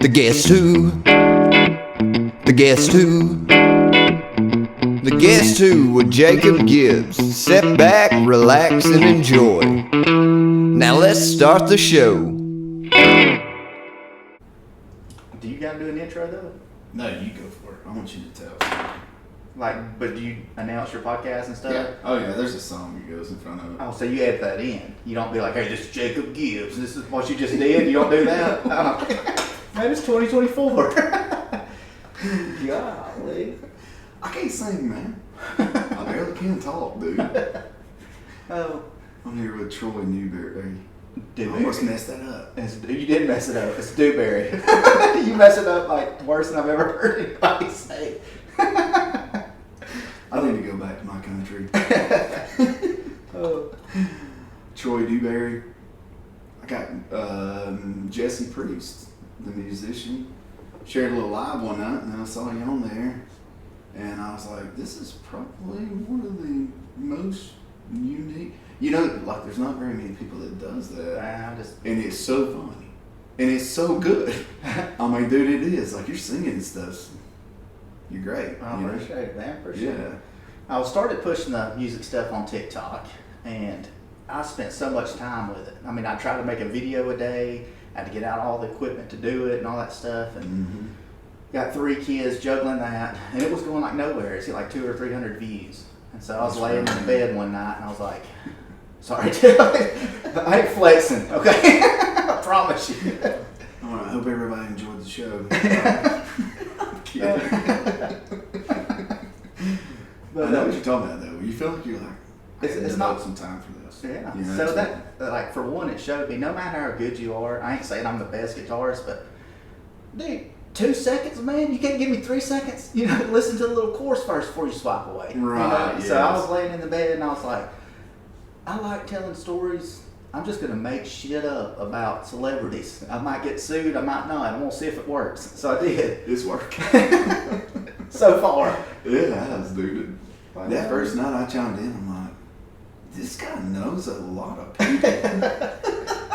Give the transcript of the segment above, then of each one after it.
The Guest Who. The Guest Who. The Guest Who with Jacob Gibbs. Sit back, relax, and enjoy. Now let's start the show. Do you gotta do an intro though? No, you go for it. I want you to tell. Like, but do you announce your podcast and stuff? Yeah. Oh yeah, there's a song that goes in front of it. Oh, so you add that in. You don't be like, hey, this is Jacob Gibbs. This is what you just did. You don't do that? Man, it's 2024. Golly. I can't sing, man. I barely can talk, dude. Oh. I'm here with Troy Dewberry. I Dewberry. almost messed that up. You did mess it up. It's Dewberry. You mess it up like worse than I've ever heard anybody say. I need to go back to my country. Oh. Troy Dewberry. I got Jesse Priest, the musician. Shared a little live one night, and I saw you on there. And I was like, this is probably one of the most unique. You know, like there's not very many people that does that. And it's so funny. And it's so good. I mean, dude, it is. Like, you're singing and stuff. You're great. I appreciate it, man. Appreciate it. Yeah. I started pushing the music stuff on TikTok, and I spent so much time with it. I mean, I tried to make a video a day. I had to get out all the equipment to do it and all that stuff. And got 3 kids juggling that, and it was going like nowhere. It's like 200 or 300 views. And so I was laying in bed one night, and I was like, sorry, I ain't flexing, okay? I promise you. All right, I hope everybody enjoyed the show. I'm kidding. But, I know what you're talking about, though. You feel like you're like, it's not some time for this. Yeah. You know, so that, like, for one, it showed me no matter how good you are, I ain't saying I'm the best guitarist, but dude, 2 seconds, man, you can't give me 3 seconds. You know, listen to the little chorus first before you swipe away. Right. You know? So I was laying in the bed and I was like, I like telling stories. I'm just gonna make shit up about celebrities. I might get sued, I might not. I'm gonna see if it works. So I did. It's working. So far. It has, dude. That first night I chimed in, I'm like, this guy knows a lot of people.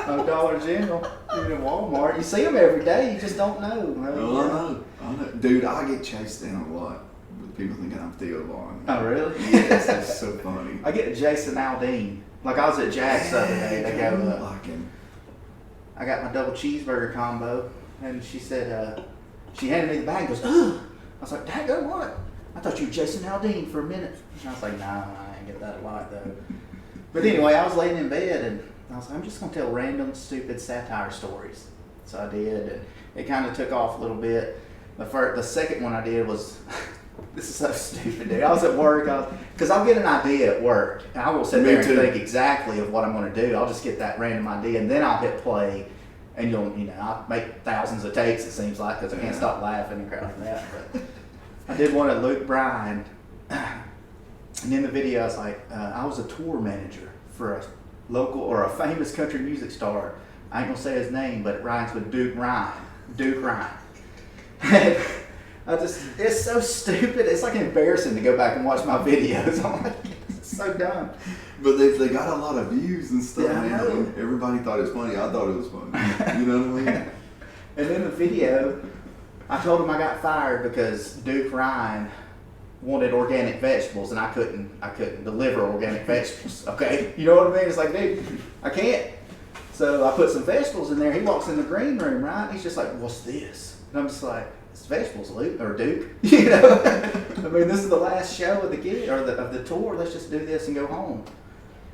Oh, Dollar General, even in Walmart. You see them every day, you just don't know. Oh, I know. Dude, I get chased down a lot with people thinking I'm Theo Vaughn. Oh, really? Yes, it's so funny. I get Jason Aldean. Like, I was at Jack's the other day. They go, like him. I got my double cheeseburger combo, and she said, she handed me the bag and goes, ugh. I was like, Dad, go what? I thought you were Jason Aldean for a minute. And I was like, nah, I ain't get that a lot, though. But anyway, I was laying in bed, and I was like, I'm just going to tell random, stupid satire stories. So I did, and it kind of took off a little bit. The second one I did was, this is so stupid, dude. I was at work, because I'll get an idea at work, and I will sit there and think exactly of what I'm going to do. I'll just get that random idea, and then I'll hit play, and I'll make thousands of takes, it seems like, because I can't stop laughing and crap like that. But I did one at Luke Bryan, and in the video, I was like, I was a tour manager for a local or a famous country music star. I ain't gonna say his name, but it rhymes with Duke Ryan. Duke Ryan. It's so stupid. It's like embarrassing to go back and watch my videos. I'm like, it's so dumb. But they got a lot of views and stuff. Yeah, I know. Everybody thought it was funny. I thought it was funny. You know what I mean? And in the video, I told him I got fired because Duke Ryan wanted organic vegetables, and I couldn't deliver organic vegetables. Okay, you know what I mean? It's like, dude, I can't. So I put some vegetables in there. He walks in the green room, right? And he's just like, "What's this?" And I'm just like, "It's vegetables, Luke or Duke." You know? I mean, this is the last show of the gig or of the tour. Let's just do this and go home.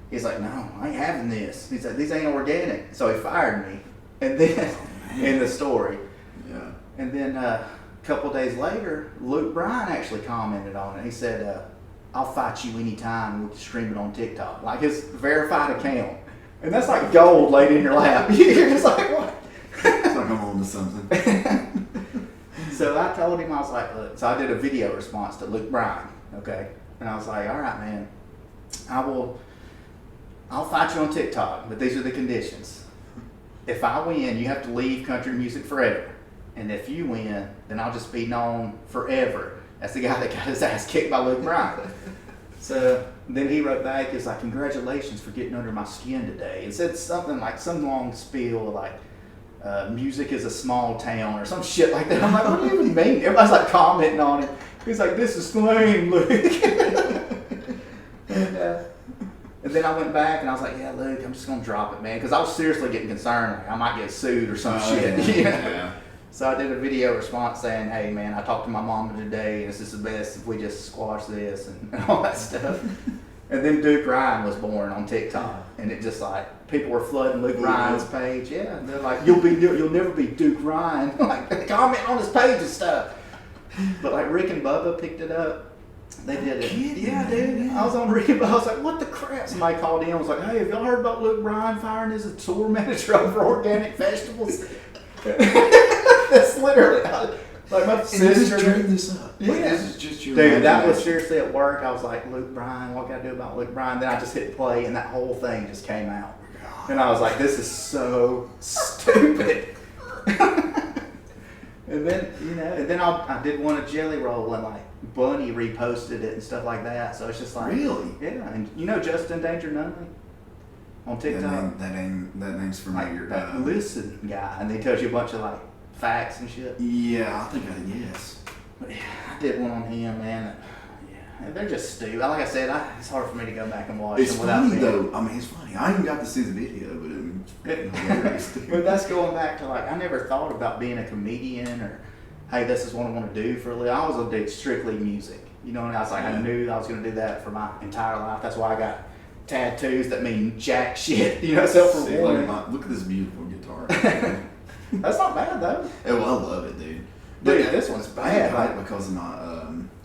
He's like, "No, I ain't having this." He said, "These ain't organic." So he fired me. And then in the story, yeah. And then a couple days later, Luke Bryan actually commented on it. He said, I'll fight you anytime. We can stream it on TikTok. Like his verified account. And that's like gold laid in your lap. You're just like, what? It's like I'm on to something. So I told him, I was like, look. So I did a video response to Luke Bryan. Okay. And I was like, all right, man. I'll fight you on TikTok, but these are the conditions. If I win, you have to leave country music forever. And if you win, then I'll just be known forever as the guy that got his ass kicked by Luke Bryan. So then he wrote back, he was like, congratulations for getting under my skin today. It said something like, some long spiel like, music is a small town or some shit like that. I'm like, what do you even mean? Everybody's like commenting on it. He's like, this is lame, Luke. And then I went back and I was like, yeah, Luke, I'm just gonna drop it, man, because I was seriously getting concerned. Like, I might get sued or some shit. Yeah. So I did a video response saying, hey, man, I talked to my mama today, and it's just the best if we just squash this and all that stuff. And then Duke Ryan was born on TikTok, and it just like people were flooding Luke Ryan's page. Yeah, and they're like, you'll never be Duke Ryan. Like, comment on his page and stuff. But like Rick and Bubba picked it up. They did it. Yeah, dude. I was on Rick and Bubba. I was like, what the crap? Somebody called in. I was like, hey, have y'all heard about Luke Ryan firing as a tour manager over organic vegetables? That's literally like my sister. Just this up. Yeah, like, this is just your dude. That was seriously at work. I was like, Luke Bryan, what can I do about Luke Bryan? Then I just hit play, and that whole thing just came out, and I was like, this is so stupid. And then I did one a jelly roll, and like Bunny reposted it and stuff like that. So it's just like, really, yeah. And Justin Danger Nunley on TikTok. That name's familiar. Like that listen guy, and he tells you a bunch of like facts and shit. Yeah, I think yes. But yeah, I did one on him, man. Yeah, and they're just stupid. Like I said, it's hard for me to go back and watch It's them without funny being. though. I mean, it's funny. I even got to see the video, but it was hilarious. But that's going back to like I never thought about being a comedian or hey, this is what I want to do for a living. I always want to do strictly music. You know, and I was like, I knew I was going to do that for my entire life. That's why I got tattoos that mean jack shit. You know, except for one. Look at this beautiful guitar. That's not bad though. Oh, I love it, dude. Dude, this one's I ain't bad. got it because of my.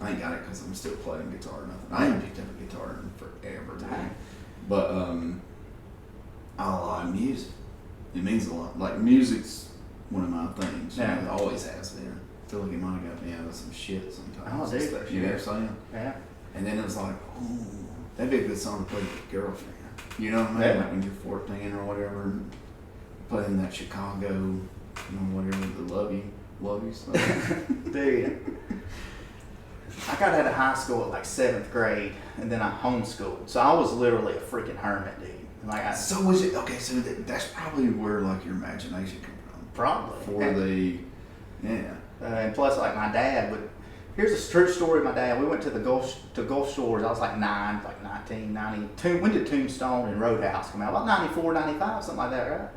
I ain't got it because I'm still playing guitar or nothing. I ain't picked up a guitar in forever, dude. But I like music. It means a lot. Like music's one of my things. Yeah. You know, it always has been. I feel like it might have got me out of some shit sometimes. Oh, dude. You know what I'm saying? Yeah. And then it was like, oh, that'd be a good song to play with your girlfriend. You know what I mean? Yeah. Like when you're 14 or whatever, playing that Chicago, whatever, the love you stuff. Dude, I got out of high school at like 7th grade, and then I homeschooled. So I was literally a freaking hermit, dude. Like So was it, okay, so that's probably where like your imagination came from. probably. Yeah. And plus, like my dad would. Here's a true story of my dad. We went to the Gulf Shores. I was like 9, like 1992. When did Tombstone and Roadhouse come out? About 94, 95, something like that, right?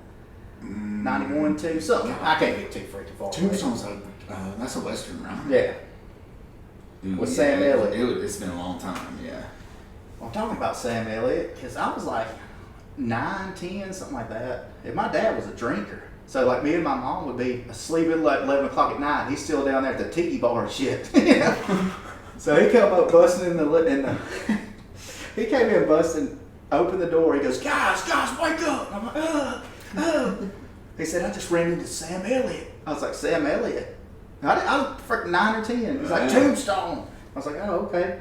91, 2, something. I can't get too freaking far. Tombstone's that's a Western, right? Yeah. Dude, With Sam Elliott. It's been a long time, yeah. Well, I'm talking about Sam Elliott because I was like 9, 10, something like that. And my dad was a drinker. So like me and my mom would be asleep at like 11 o'clock at night. He's still down there at the tiki bar and shit. You know? So he come up busting in the he came in busting, opened the door. He goes, guys, wake up. And I'm like, oh. He said, I just ran into Sam Elliott. I was like, Sam Elliott? I was freaking 9 or 10. He's like, Tombstone. I was like, oh, okay.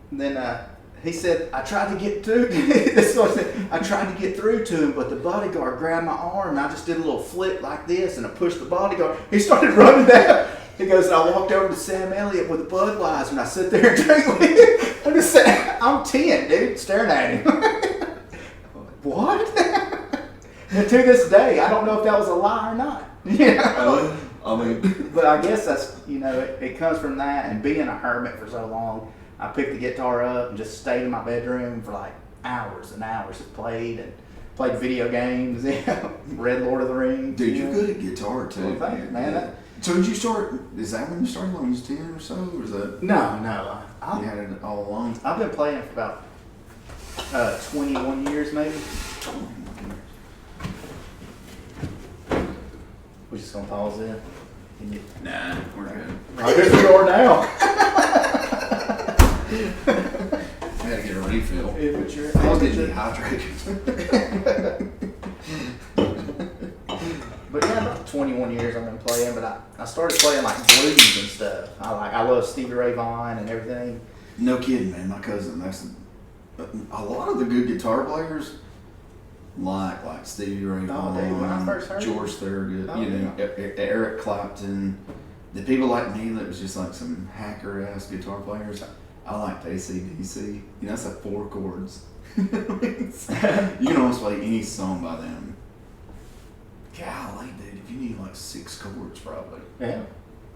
And then he said, I tried to get through. This is what he said. I tried to get through to him, but the bodyguard grabbed my arm, and I just did a little flip like this, and I pushed the bodyguard. He started running down. He goes, and I walked over to Sam Elliott with a Budweiser, and I sit there and drink with him. I'm just saying, I'm 10, dude, staring at him. What? And to this day, I don't know if that was a lie or not. You know? I mean, But I guess that's, it comes from that and being a hermit for so long. I picked the guitar up and just stayed in my bedroom for like hours and hours. Just played video games, read Lord of the Rings. dude, you're good at guitar too. Well, thank you, man. So did you start, is that when you started when you was 10 or so? Or is that, No. you had it all along? I've been playing for about 21 years maybe. We're just going to pause in. Nah, we're good. I guess we are now. I gotta get a refill. I was getting dehydrated. But yeah, about 21 years I've been playing, but I started playing like blues and stuff. I love Stevie Ray Vaughan and everything. No kidding, man. My cousin, a lot of the good guitar players like Stevie Ray Vaughan, dude, when I first heard George Thorogood, yeah. Eric Clapton. The people like me that was just like some hacker ass guitar players. I liked AC/DC. It's like 4 chords. You can almost play any song by them. Golly. play, dude, if you need like 6 chords, probably. Yeah.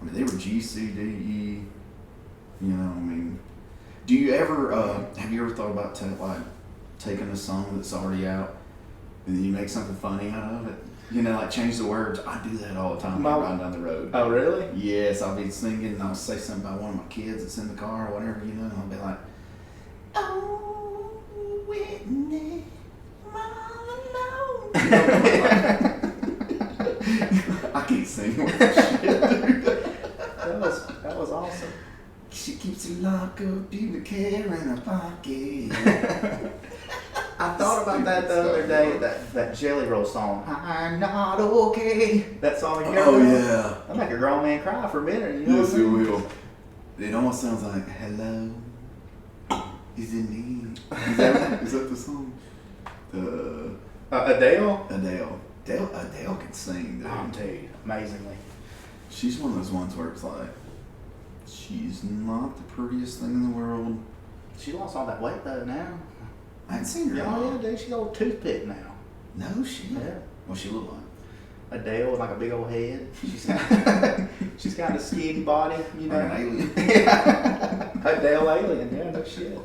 I mean, they were G, C, D, E. You know, I mean, do you ever have you ever thought about taking a song that's already out and then you make something funny out of it? You know, like change the words. I do that all the time when I'm riding down the road. Oh, really? Yes, I'll be singing and I'll say something about one of my kids that's in the car or whatever, you know, and I'll be like, oh, Whitney, all alone. I can't sing with that shit, dude. That was awesome. She keeps a lock of pubic hair in her pocket. I thought about that the other day, that Jelly Roll song. I'm not okay. That song you heard? Oh, yeah. I'll make a grown man cry for a minute. You know Yes, what I it mean? will. It almost sounds like, hello, is it me? Is that the song? Adele? Adele can sing, dude. Oh, dude, amazingly. She's one of those ones where it's like, she's not the prettiest thing in the world. She lost all that weight though now. I hadn't seen her. Oh yeah, dude, she's old toothpick now. No shit. Yeah. What she look like? Adele with like a big old head. She's got a skinny body, you know. Like an alien. Yeah. Adele alien, yeah, no shit.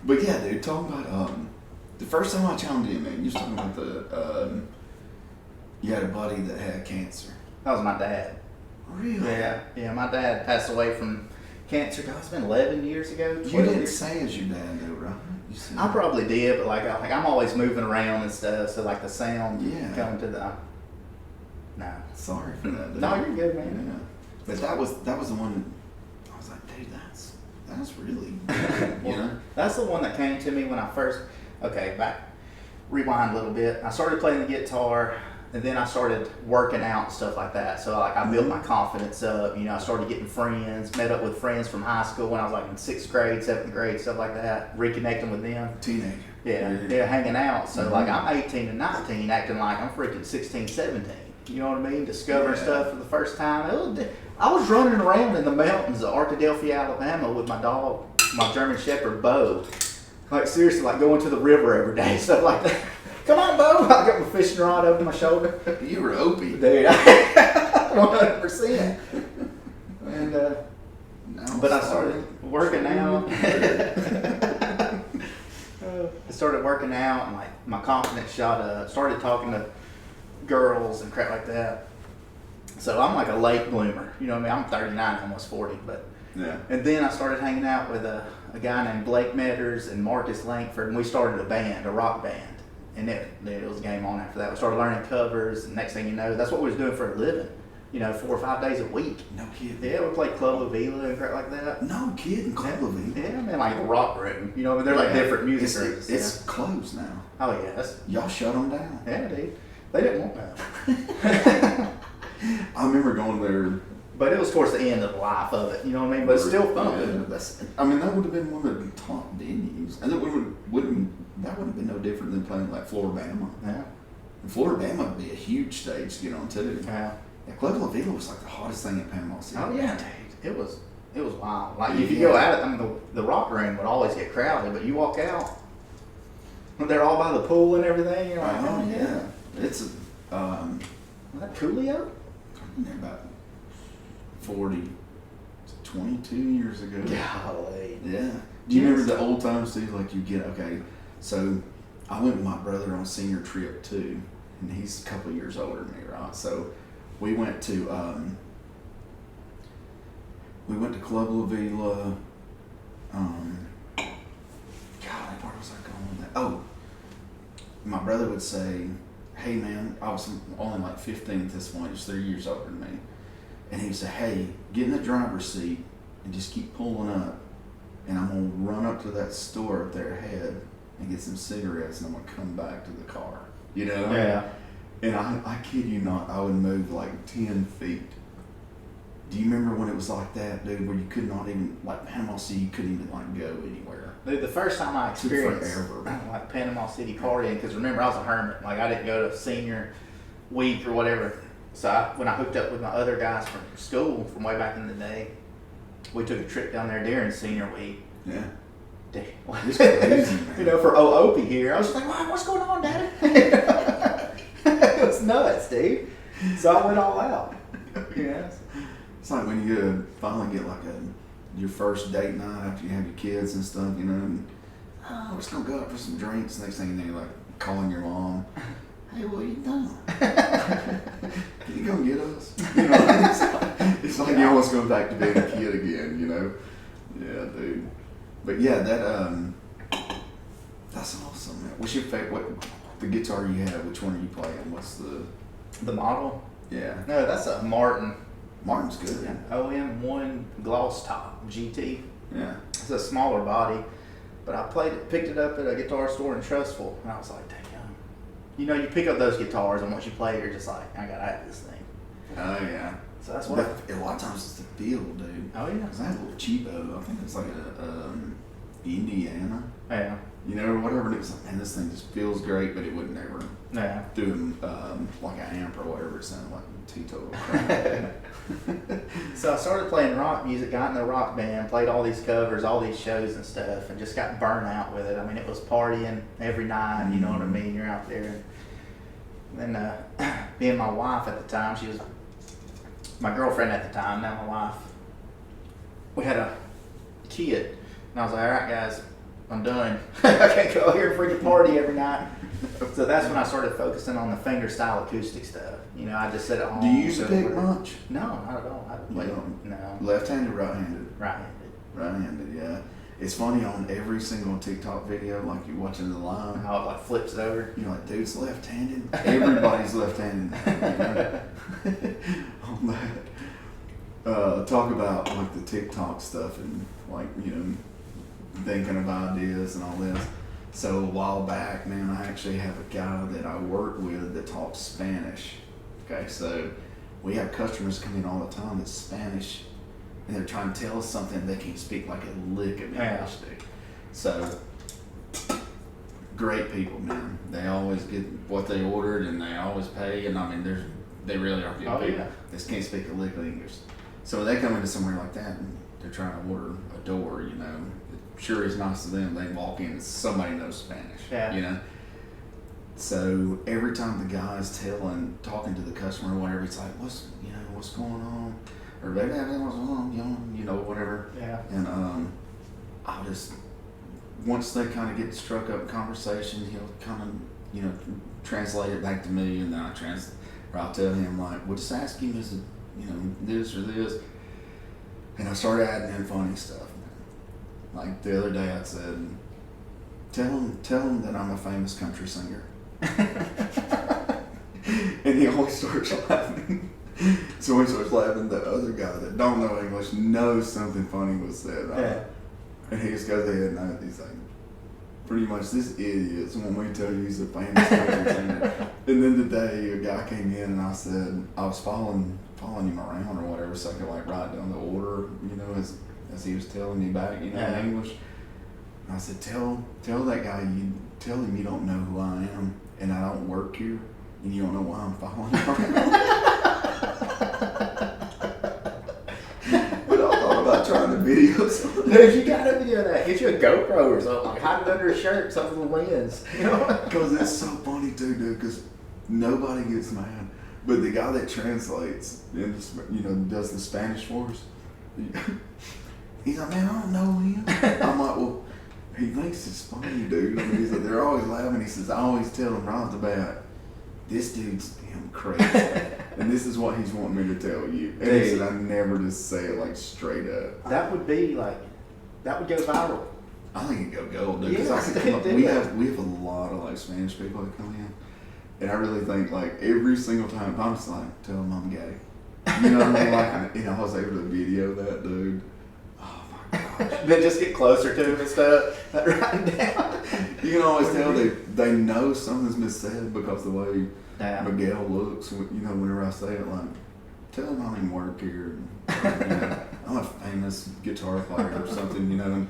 But yeah, dude, talking about the first time I chimed in, man, you was talking about you had a buddy that had cancer. That was my dad. Really? Yeah, my dad passed away from cancer. God, it's been 11 years ago. You 12 didn't years. say as your dad, though, right? You said I probably did, but like I'm always moving around and stuff, so like the sound Yeah. coming to the. No. Sorry for that. Dude. No, you're good, man. Yeah. But that was the one that I was like, dude, that's really good, you know? That's the one that came to me when I first. Okay, rewind a little bit. I started playing the guitar, and then I started working out and stuff like that. So like I built my confidence up. You know, I started getting friends, met up with friends from high school when I was like in 6th grade, 7th grade, stuff like that. Reconnecting with them. Teenager. Yeah, hanging out. So like I'm 18 and 19, acting like I'm freaking 16, 17. You know what I mean? Discovering stuff for the first time. I was running around in the mountains of Arkadelphia, Alabama with my dog, my German Shepherd, Bo. Like seriously, like going to the river every day, stuff like that. Come on, Bo! I got my fishing rod over my shoulder. You were Opie. Dude, 100%. And but I started working out. I started working out, and like my confidence shot up. Started talking to girls and crap like that. So I'm like a late bloomer. You know what I mean? I'm 39, almost 40, but. Yeah. And then I started hanging out with a guy named Blake Metters and Marcus Langford, and we started a band, a rock band. And it was game on after that. We started learning covers, and next thing you know, that's what we was doing for a living. You know, 4 or 5 days a week. No kidding. Yeah, we played Club La Vila and crap like that. No kidding, Club La Vila. Yeah, man, like a rock room. You know, I mean, they're like different music groups. It's closed now. Oh, yeah. Y'all shut them down. Yeah, dude. They didn't want that. I remember going there. But it was towards the end of the life of it, you know what I mean? But it's still fun. Yeah, that would have been one of the top venues. And it wouldn't have been no different than playing like Floribama. Yeah. And Floribama would be a huge stage to get on too. Yeah. Yeah, Club La Vila was like the hottest thing in Panama City. Oh yeah, dude. It was wild. Like if you go at it, I mean the rock room would always get crowded, but you walk out, they're all by the pool and everything. You're like, oh yeah. It's was that Coolio? about 40 to 22 years ago. Golly. Yeah. Do you remember the old times too? Like so I went with my brother on a senior trip too, and he's a couple of years older than me, right? So we went to Club La Vila. God, where was I going with that? Oh, my brother would say, hey man, I was only like 15 at this point, he's 3 years older than me. And he would say, hey, get in the driver's seat and just keep pulling up. And I'm going to run up to that store up there ahead and get some cigarettes, and I'm going to come back to the car. You know? Yeah. And I kid you not, I would move like 10 feet. Do you remember when it was like that, dude, where you could not even, like Panama City, you couldn't even like go anywhere? Dude, the first time I experienced forever. like Panama City partying, because remember I was a hermit, like I didn't go to senior week or whatever. So when I hooked up with my other guys from school from way back in the day, we took a trip down there during senior week. Yeah. Dude, It's crazy, man. you know, for Opie here, I was just like, wow, what's going on, Daddy? It was nuts, dude. So I went all out. Yeah. It's like when you finally get like your first date night after you have your kids and stuff, you know, and we're just gonna go out for some drinks. Next thing you know, you're like calling your mom, hey, what are you doing? Can you come get us? You know, it's like you're almost going back to being a kid again, you know? Yeah, dude. But yeah, that's awesome, man. What's your favorite? What the guitar you have? Which one are you playing? What's The model? yeah? No, that's a Martin. Martin's good. OM1 gloss top GT. Yeah. It's a smaller body, but I picked it up at a guitar store in Trustful, and I was like, damn. You know, you pick up those guitars, and once you play it, you're just like, I gotta have this thing. Oh yeah. So that's what. A lot of times it's the feel, dude. Oh yeah. Cause I had a little cheapo. I think it's like a Indiana. Yeah. You know, or whatever. And it was like, man, this thing just feels great, but it would never Yeah. do like an amp or whatever. It sounded like teetotal crap. So I started playing rock music, got in a rock band, played all these covers, all these shows and stuff, and just got burnt out with it. I mean, it was partying every night, you know what I mean? You're out there. And then being my wife at the time, she was my girlfriend at the time, now my wife, we had a kid. And I was like, all right, guys, I'm done. I can't go here and freaking party every night. So that's when I started focusing on the fingerstyle acoustic stuff. You know, I just sit at home. Do you use a pick much? No, not at all. I haven't played. No. Left-handed, right-handed? Right-handed. Right-handed, yeah. It's funny on every single TikTok video, like you're watching the live. How it like flips over. You're like, dude's left-handed. Everybody's left-handed. You know? On that. Talk about like the TikTok stuff and like, you know, thinking of ideas and all this. So a while back, man, I actually have a guy that I work with that talks Spanish. Okay, so we have customers come in all the time that's Spanish, and they're trying to tell us something they can't speak like a lick of English. Dude. So great people, man. They always get what they ordered, and they always pay. And I mean, they really are good people. Yeah. They just can't speak a lick of English. So they come into somewhere like that, and they're trying to order a door. You know, sure is nice to them. They walk in, and somebody knows Spanish. Yeah. You know. So every time the guy's talking to the customer or whatever, it's like, what's going on? Or what's going on, you know, whatever. Yeah. And I'll just, once they kind of get struck up in conversation, he'll kind of, you know, translate it back to me, and then I'll tell him like, well, just ask him, is it, you know, this or this? And I started adding in funny stuff. Like the other day I said, tell him that I'm a famous country singer. And he always starts laughing. So when he starts laughing, the other guy that don't know English knows something funny was said. Yeah. And he just goes ahead and he's like, pretty much this idiot's when we tell you he's a famous country singer. And then today a guy came in and I said, I was following him around or whatever so I could like write down the order, you know, as he was telling me back, you know, in English. And I said, tell that guy, tell him you don't know who I am and I don't work here and you don't know why I'm following him around. But I thought about trying to video something. Dude, you gotta video that. Get you a GoPro or something. Like, hide it under a shirt, something with the lens. You know? Because it's so funny too, dude, because nobody gets mad. But the guy that translates, and you know, does the Spanish for us, he's like, man, I don't know him. I'm like, well, he thinks it's funny, dude. I mean, he's like, they're always laughing. He says, I always tell him right off the bat, this dude's damn crazy. And this is what he's wanting me to tell you. And he said, I never just say it like straight up. That would go viral. I think it'd go gold, dude. Because Yes, I could come up, it we did. have a lot of like Spanish people that come in. And I really think like every single time I'm just like, tell them I'm gay. You know what I mean? Like, you know, I was able to video that dude. Oh my gosh. Then just get closer to him and stuff. Write it down. You can always tell they know something's been said because the way Yeah. Miguel looks, you know, whenever I say it, like, tell him I didn't work here. And, you know, I'm a famous guitar player or something, you know. And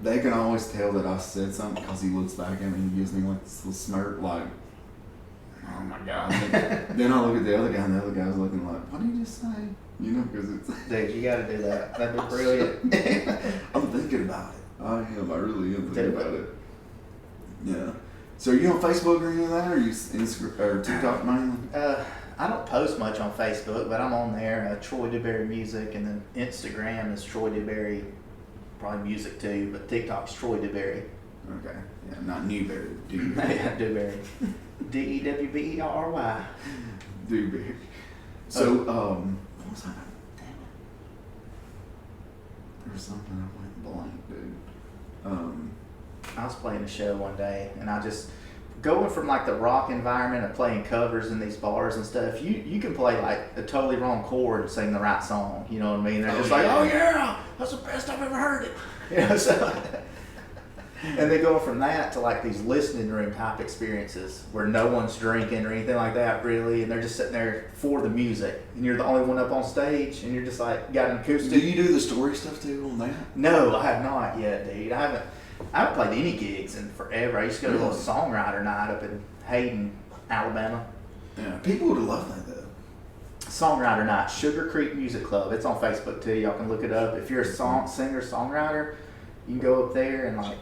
they can always tell that I said something because he looks back at me and he gives me like this little smirk, like, oh my God. Then I look at the other guy and the other guy's looking like, what did you just say? You know, because it's... Dude, you gotta do that. That'd be brilliant. I'm thinking about it. I am. I really am thinking Dude. about it. Yeah. So are you on Facebook or any of that, or are you Instagram or TikTok mainly? I don't post much on Facebook, but I'm on there. Troy Dewberry Music, and then Instagram is Troy Dewberry, probably music too, but TikTok's Troy Dewberry. Okay. Yeah, not Newberry. Dewberry. Yeah, Dewberry. Dewberry. Dewberry. So, what was I? Damn it. There was something I went blank, dude. I was playing a show one day, and I just going from like the rock environment of playing covers in these bars and stuff. You can play like a totally wrong chord and sing the right song. You know what I mean? They're just like, oh yeah, that's the best I've ever heard it. You know, so and they go from that to like these listening room type experiences where no one's drinking or anything like that really, and they're just sitting there for the music, and you're the only one up on stage, and you're just like got an acoustic. Do you do the story stuff too on that? No, I have not yet, dude. I haven't played any gigs in forever. I used to go to a little songwriter night up in Hayden, Alabama. Yeah, people would have loved that though. Songwriter night, Sugar Creek Music Club. It's on Facebook too. Y'all can look it up. If you're a singer, songwriter, you can go up there and like,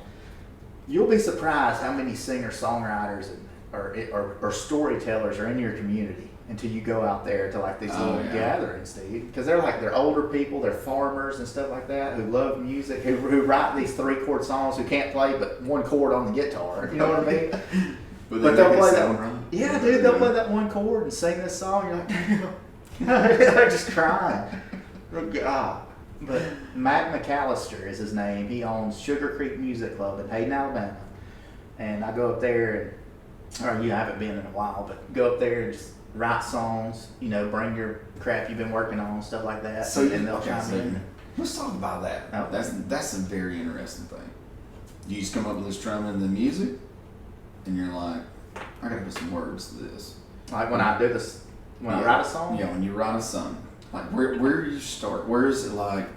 you'll be surprised how many singer songwriters or storytellers are in your community until you go out there to like these little gatherings, dude. Because they're older people, they're farmers and stuff like that who love music, who write these 3-chord songs, who can't play but 1 chord on the guitar. You know what I mean? But they'll play that one right. Yeah, dude, they'll play that 1 chord and sing this song. You're like, damn. They're just crying. God. But Matt McAllister is his name. He owns Sugar Creek Music Club in Hayden, Alabama. And I go up there, or you haven't been in a while, but go up there and just write songs, you know, bring your crap you've been working on, stuff like that. So and they'll chime in. Let's talk about that. Oh. That's a very interesting thing. You just come up with this drum and the music, and you're like, I gotta put some words to this. Like when I do this, when I write a song? Yeah, when you write a song. Like, where do you start? Where is it like,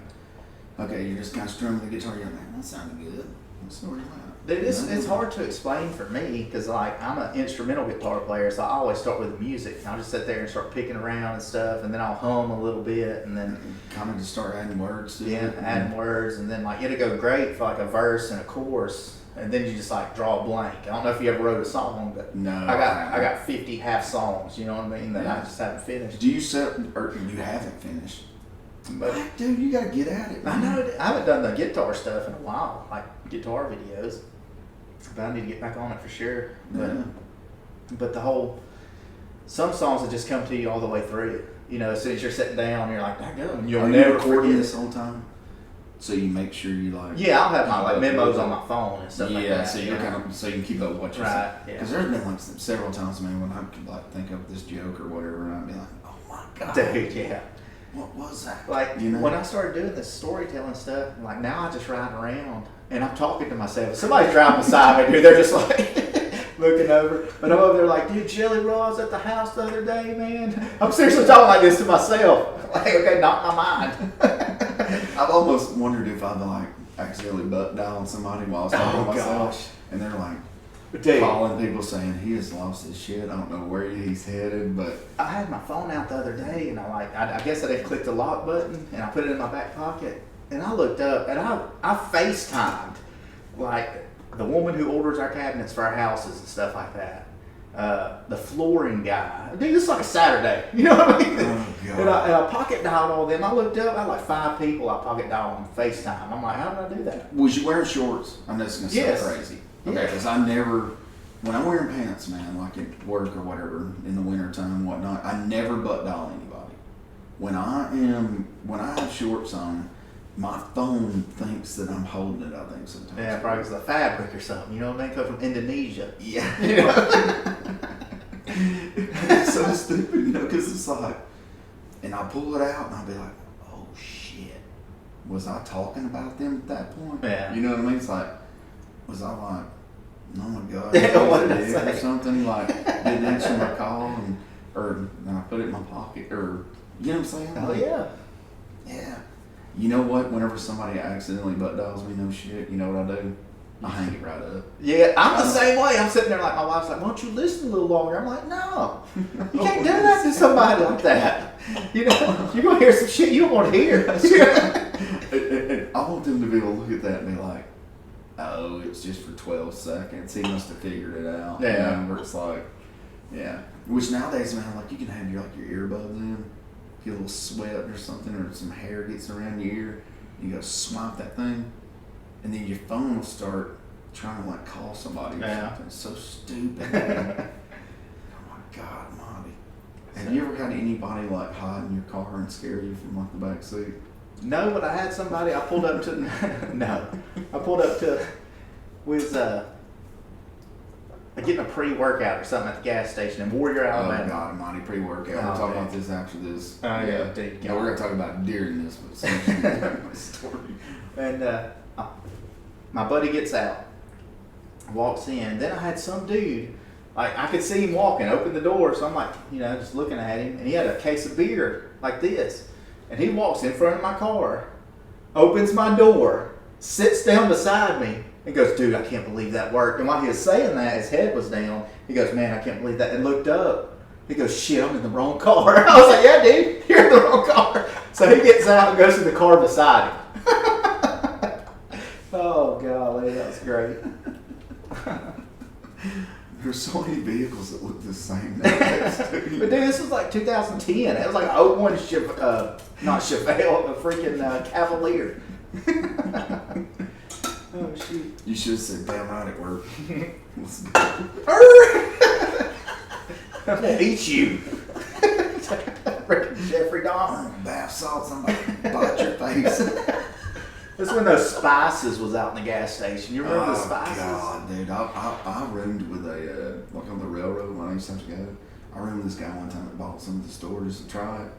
okay, you're just kind of strumming the guitar, you're like, man, that sounded good. What's the word about? Dude, it's hard to explain for me because like I'm an instrumental guitar player, so I always start with the music. I'll just sit there and start picking around and stuff, and then I'll hum a little bit, and then kind of just start adding words to it. adding words, and then like it'll go great for like a verse and a chorus, and then you just like draw a blank. I don't know if you ever wrote a song, but No, I got 50 half songs. You know what I mean? That I just haven't finished. Do you set, or you haven't finished? But dude, you gotta get at it. I know. I haven't done the guitar stuff in a while, like guitar videos. But I need to get back on it for sure. But the whole, some songs that just come to you all the way through. You know, as soon as you're sitting down, you're like, that good. You'll never recording forget this whole time. So you make sure you like. Yeah, I'll have my like memos on my phone and stuff like that. Yeah, so you kind of so you can keep up with what you're saying. Right. Yeah. Because there's been like several times, man, when I could like think of this joke or whatever, and I'd be like, oh my god, Dude, yeah. what was that? Like, you know? when I started doing this storytelling stuff, like now I just ride around and I'm talking to myself. Somebody's driving beside me, dude. They're just like looking over. But I'm over there like, dude, Jelly Roll's at the house the other day, man. I'm seriously talking like this to myself. Like, okay, not my mind. I've almost wondered if I'd like accidentally butt dialing somebody while I was talking to myself. Gosh. And they're like Dude, calling people saying he has lost his shit. I don't know where he's headed, but I had my phone out the other day, and I guess I didn't click the lock button, and I put it in my back pocket, and I looked up, and I FaceTimed, like, the woman who orders our cabinets for our houses and stuff like that, the flooring guy. Dude, this is like a Saturday, you know what I mean? Oh, God. And I pocket dialed all them. I looked up, I had like 5 people I pocket dialed on FaceTime. I'm like, how did I do that? was you wearing shorts? I'm just gonna say Yes. crazy. Okay, Yeah. because I never, when I'm wearing pants, man, like at work or whatever, in the wintertime and whatnot, I never butt dial anybody. When I have shorts on, my phone thinks that I'm holding it, I think, sometimes. Yeah, probably because of the fabric or something. You know what I mean? Come from Indonesia. Yeah. You know? It's so stupid, you know, because it's like, and I'll pull it out and I'll be like, oh shit, was I talking about them at that point? Yeah. You know what I mean? It's like, was I like, oh my god, Yeah, what did I or say? something, like, didn't answer my call, or then I put it in my pocket, or, you know what I'm saying? Oh, Like, yeah. Yeah. You know what? Whenever somebody accidentally butt dials me, no shit, you know what I do? I hang it right up. Yeah, I'm the same way. I'm sitting there like, my wife's like, why don't you listen a little longer? I'm like, no. You can't do that to somebody like that. You know, you're going to hear some shit you don't want to hear. And I want them to be able to look at that and be like, oh, it's just for 12 seconds. He must have figured it out. Yeah. You know, where it's like, yeah. Which nowadays, man, like you can have your earbuds in, get a little sweat or something, or some hair gets around your ear. You go swipe that thing, and then your phone will start trying to like call somebody or something. It's so stupid. Oh my God, Monty. Have you ever had anybody like hide in your car and scare you from like the back seat? No, but I had somebody. I pulled up to no. I pulled up to was getting a pre-workout or something at the gas station in Warrior, Alabama. Oh God, Monty, pre-workout. Oh, We'll talk man. about this after this. Oh yeah, dude. Yeah, we're gonna talk about it during this, but my story. And my buddy gets out, walks in. Then I had some dude, like I could see him walking, open the door. So I'm like, just looking at him, and he had a case of beer like this, and he walks in front of my car, opens my door, sits down beside me, and goes, "Dude, I can't believe that worked." And while he was saying that, his head was down. He goes, "Man, I can't believe that." And looked up. He goes, "Shit, I'm in the wrong car." I was like, "Yeah, dude, you're in the wrong car." So he gets out and goes to the car beside him. Oh, golly, that was great. There's so many vehicles that look the same nowadays. But dude, this was like 2010. It was like an 01 not Chevelle, a freaking Cavalier. Oh, shoot. You should have said, "Damn right it worked." Let's go. I'm gonna eat you. Freaking Jeffrey Dahmer. Bath salts, I'm gonna bite your face. This is when those spices was out in the gas station. You remember the spices? God, dude, I roomed with a like on the railroad when I used to have to go. I roomed with this guy one time that bought some at the store just to try it.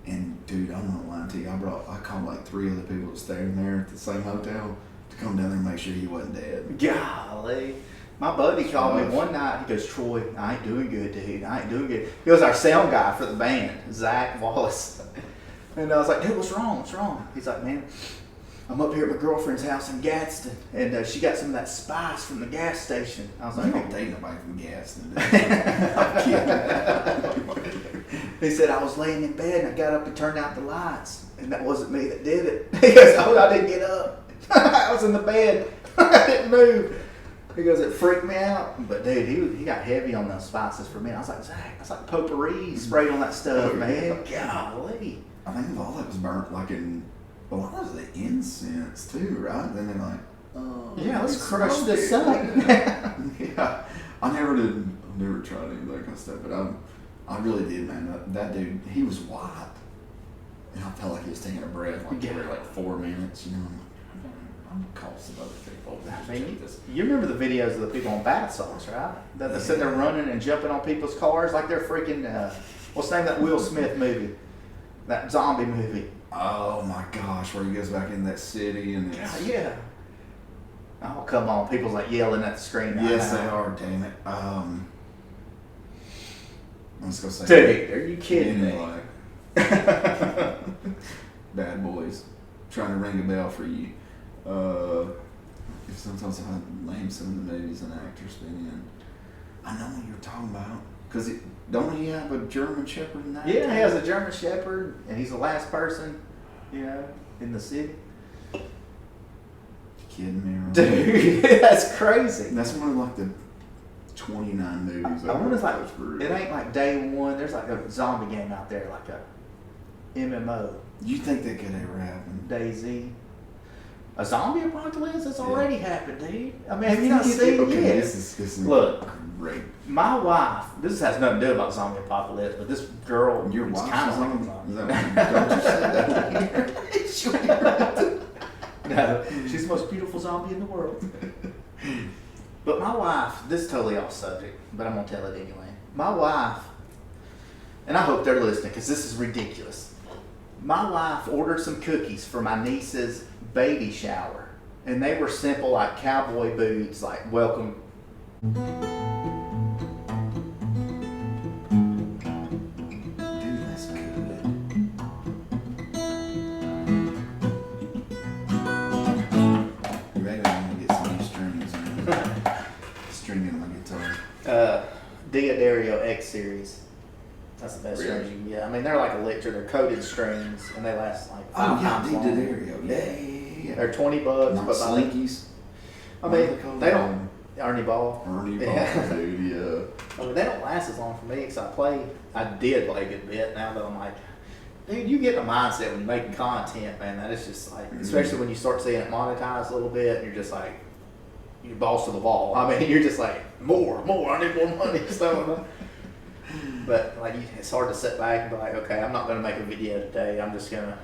And dude, I'm not lying to you. I called like 3 other people that stayed in there at the same hotel to come down there and make sure he wasn't dead. Golly. My buddy called me one night. He goes, "Troy, I ain't doing good, dude. I ain't doing good." He was our sound guy for the band, Zach Wallace. And I was like, "Dude, what's wrong? What's wrong?" He's like, "Man, I'm up here at my girlfriend's house in Gadsden, and she got some of that spice from the gas station." I was I like, don't date nobody from Gadsden. I'm kidding. He said, "I was laying in bed and I got up and turned out the lights, and that wasn't me that did it." He goes, "Oh, I didn't get up. I was in the bed. I didn't move." He goes, "It freaked me out." But dude, he got heavy on those spices for me. I was like, "Zach, that's like potpourri sprayed on that stuff, man." Golly. I think all that was burnt like in a lot of the incense too, right? Then they're like, "Oh, Yeah, let's it's crush smoky." this up. Yeah, I never tried any of that kind of stuff, but I really did, man. That dude, he was white, and I felt like he was taking a breath like every like 4 minutes. I'm gonna call some other people. I mean, you remember the videos of the people on bath salts, right? That they sit there running and jumping on people's cars like they're freaking. What's the name of that Will Smith movie? That zombie movie. Oh my gosh, where he goes back in that city and it's, Yeah. Oh, come on. People's like yelling at the screen. yes, they are. Damn it. Let's go say. Dude, are you kidding me? Like, Bad Boys, trying to ring a bell for you. If sometimes I name some of the movies and actors been in, I know what you're talking about. Cause don't he have a German Shepherd in that? Yeah, he has a German Shepherd, and he's the last person, in the city. You kidding me? Right? Dude, that's crazy. That's one of like the 29 movies. I wonder if like for it ain't like day one. There's like a zombie game out there, like a MMO. You think that could ever happen? DayZ. A zombie apocalypse? That's already happened, dude. I mean, have you not seen it Okay, yet? this is Look, great. my wife. This has nothing to do about zombie apocalypse, but this girl, Your it's wife's kind a of like a zombie? zombie. Don't you say that. No, she's the most beautiful zombie in the world. But my wife, this is totally off subject, but I'm gonna tell it anyway. My wife, and I hope they're listening because this is ridiculous. My wife ordered some cookies for my niece's baby shower, and they were simple, like cowboy boots, like welcome. Dude, that's good. You ready? I'm gonna get some new strings and stringing on my guitar. Dewberry X series. That's the best Really? strings you can get. I mean, they're like electric, they're coated strings, and they last like 5 Oh yeah, times dude, longer. there you go. Yeah. They're $20, Not but by slinkies. I mean, they don't. Ernie Ball. Ernie Ball, Yeah. dude, yeah. I mean, they don't last as long for me because I did play a good bit. Now that I'm like, dude, you get in a mindset when you're making content, man, that is just like, especially when you start seeing it monetized a little bit, and you're just like, you're balls to the wall. I mean, you're just like, more, I need more money. So, but like, it's hard to sit back and be like, okay, I'm not going to make a video today. I'm just going to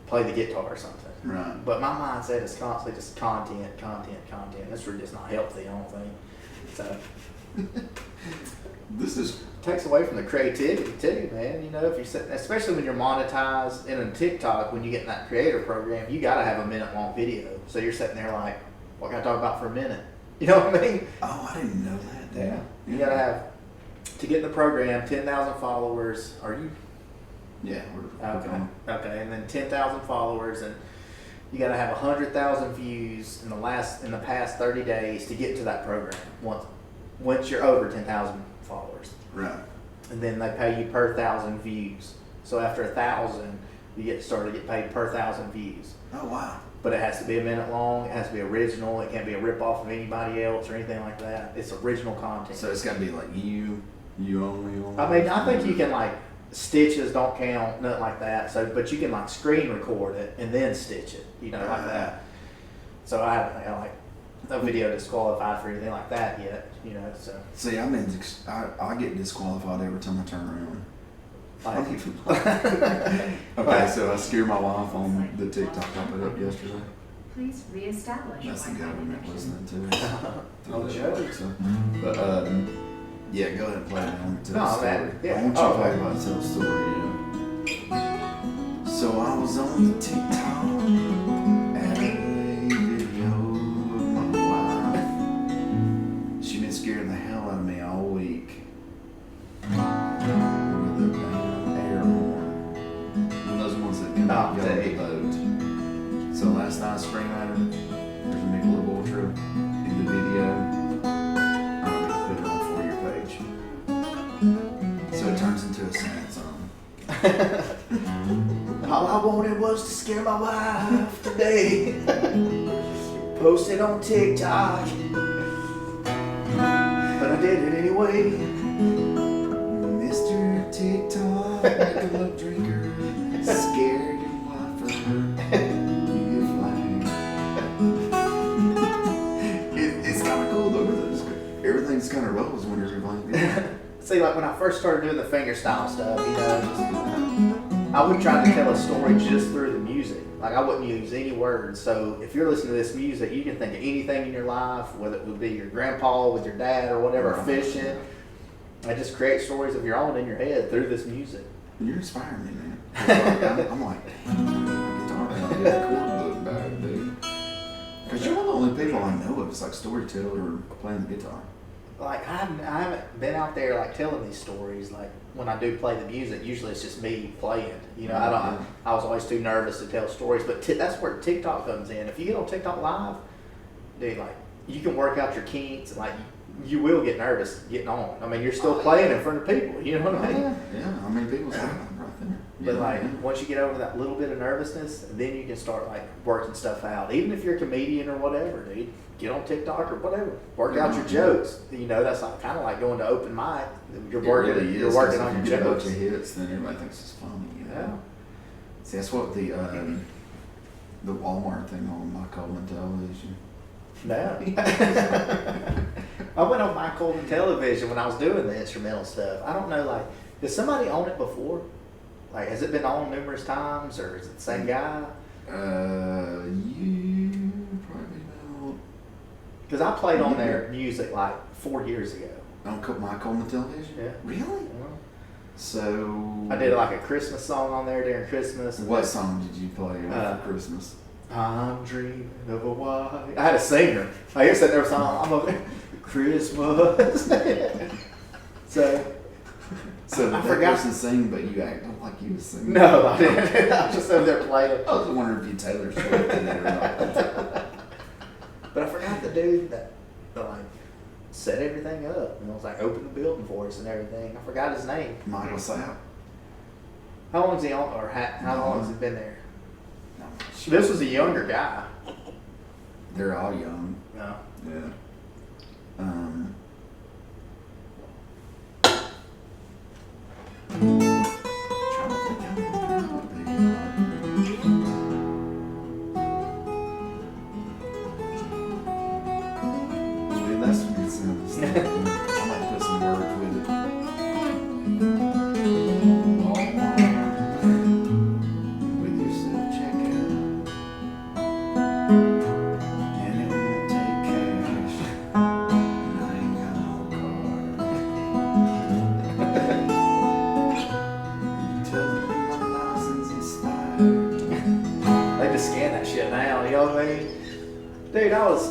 play the guitar or something. Right. But my mindset is constantly just content. That's really just not healthy, I don't think. So This is takes away from the creativity too, man. You know, if you're sitting, especially when you're monetized in a TikTok, when you get in that creator program, you gotta have a minute-long video. So you're sitting there like, what can I talk about for a minute? You know what I mean? Oh, I didn't know that. Yeah. You gotta have to get in the program 10,000 followers. Are you? Yeah, we're Okay. going. Okay, and then 10,000 followers, and you got to have 100,000 views in the past 30 days to get to that program. Once you're over 10,000 followers, Right. and then they pay you per 1,000 views. So after 1,000, you get started to get paid per 1,000 views. Oh wow. But it has to be a minute long. It has to be original. It can't be a rip off of anybody else or anything like that. It's original content. So it's got to be like you only. I mean, I think you can like. Stitches don't count, nothing like that. So, but you can like screen record it and then stitch it, you know, like that. So I haven't like no video disqualified for anything like that yet, you know. So See, I get disqualified every time I turn around. like, Okay, so I scared my wife on the TikTok I put up yesterday. Please reestablish. That's the Wi-Fi government connection. listening to us. Oh, sure. So, but yeah, go ahead and play it. I want to tell No, a story. man, yeah. I want you Oh, to play okay. while I tell a story. Yeah. So I was on the TikTok and a video of my wife. She been scaring the hell out of me all week with the damn air horn. One of those ones that can Oh, go dang. the boat. So last night I screamed at her. There's a Michelob Ultra in the video. I'm gonna put it on For Your page. So it turns into a sad song. all I wanted was to scare my wife today. Post it on TikTok, but I did it anyway. Mr. TikTok, Michelob drinker, scared your wife of her. You flag. It's kind of cool though, because everything's kind of rolls when you're playing video. See, like when I first started doing the finger style stuff, you know, just, I would try to tell a story just through the music. Like I wouldn't use any words. So if you're listening to this music, you can think of anything in your life, whether it would be your grandpa with your dad or whatever, Right. fishing. I just create stories of your own in your head through this music. You're inspiring me, man. I'm like, dang, my guitar and I chord book bad, dude. Because you're one of the only people I know of that's like storyteller or playing the guitar. Like I haven't been out there like telling these stories. Like when I do play the music, usually it's just me playing. You know, I was always too nervous to tell stories. But that's where TikTok comes in. If you get on TikTok Live, dude, like you can work out your kinks and like you will get nervous getting on. I mean, you're still playing in front of people. You know what I mean? Yeah, I mean, people's right there. But Yeah, like yeah. once you get over that little bit of nervousness, then you can start like working stuff out. Even if you're a comedian or whatever, dude, get on TikTok or whatever. Work out your jokes. You know, that's like kind of like going to open mic. You're It working. really You're is, working 'cause on if your you get a bunch jokes. of hits, then everybody thinks it's funny. You know? Yeah. See, that's what the Walmart thing on my Coleman television. No. I went on my Coleman television when I was doing the instrumental stuff. I don't know, like, did somebody own it before? Like, has it been on numerous times, or is it the same guy? You probably about Because I played on their music like 4 years ago. on my Coleman television. Yeah. Really? Well, So I did like a Christmas song on there during Christmas. What song did you play for Christmas? I'm dreaming of a white. I had a singer. I guess that never song. I'm a Christmas. So I that forgot. person sing, but you acted like you was singing. No, I didn't. I was just over there playing. I was wondering if you Taylor Swift in it or not. But I forgot the dude that like set everything up and was like opened the building for us and everything. I forgot his name. Michael Sapp. How long is he on, or how long has he been there? No, This was a younger guy. They're all young. No. Yeah. Trying to think how many that's some good sounds. I might put some words with it. With your self-checkout. And it won't take cash. And I ain't got no card. You tell me my license expired. They just scan that shit now, you know what I mean? Dude, I was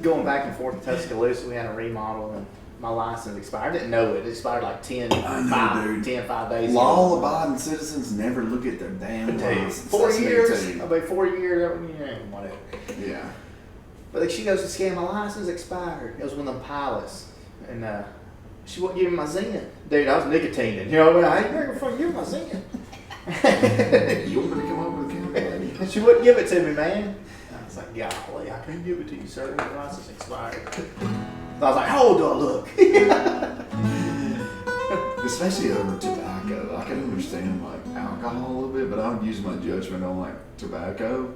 going back and forth to Tuscaloosa. We had a remodel and my license expired. I didn't know it. It expired like 10, I know, 5 dude. 5 days ago. Law-abiding citizens never look at their damn Dude, license. 4 That's me years? too. I'll be 4 years, whatever. Yeah. But like, she goes to scan my license expired. It was one of them pilots. And she wouldn't give me my Zen. Dude, I was nicotining. You know what I mean? I ain't never fucking give my Zen. You want me to come over to the county, lady? And she wouldn't give it to me, man. I was like, golly, I can't give it to you, sir. My license expired. I was like, how old do I look? Especially over tobacco. I can understand like alcohol a little bit, but I don't use my judgment on like tobacco.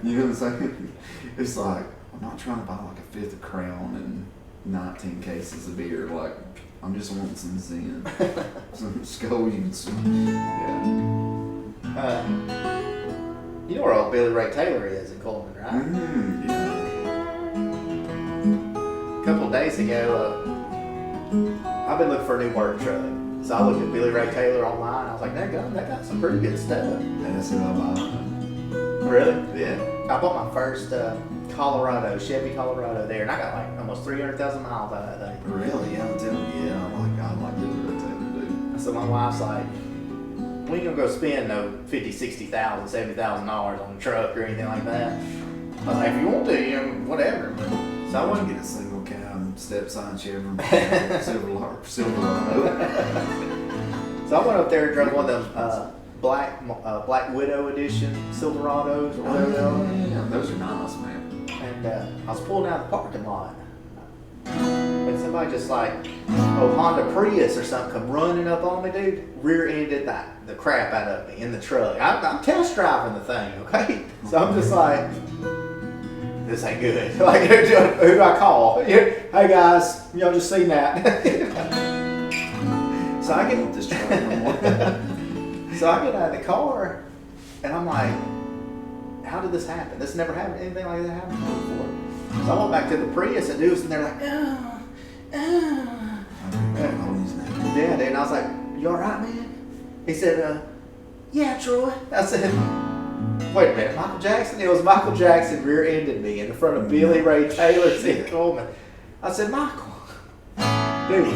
You know what I'm saying? It's like, I'm not trying to buy like a fifth of Crown and 19 cases of beer. Like, I'm just wanting some Zen. Some Scullions. Yeah. You know where old Billy Ray Taylor is in Coleman, right? Yeah. A couple of days ago, I've been looking for a new work truck. So I looked at Billy Ray Taylor online. I was like, that got some pretty good stuff. That's what I buy. Really? Yeah. I bought my first Chevy Colorado there, and I got like almost 300,000 miles out of that thing. Really? Yeah, I'm telling you. Yeah, I like Billy Ray Taylor, dude. So my wife's like, we ain't gonna go spend no $50,000, $60,000, $70,000 on a truck or anything like that. I was like, if you want to, whatever. So I I want went to get a single cab step sign Chevy Silverado. So I went up there and drove one of them Black Widow edition Silverados or whatever they are. Yeah, those are nice, man. And I was pulling out of the parking lot. And somebody just like, Honda Prius or something come running up on me, dude. Rear-ended the crap out of me in the truck. I'm test driving the thing, okay? So I'm just like, this ain't good. Like, who do I call? Hey guys, y'all just seen that. So I get this truck no more. So I get out of the car, and I'm like, how did this happen? This never happened. Anything like that happened before. So I went back to the Prius, and dude was in there like, yeah, dude. And I was like, you all right, man? He said, yeah, Troy. I said, wait a minute, Michael Jackson? It was Michael Jackson rear-ended me in front of Billy Ray Taylor's in Coleman. I said, Michael, dude,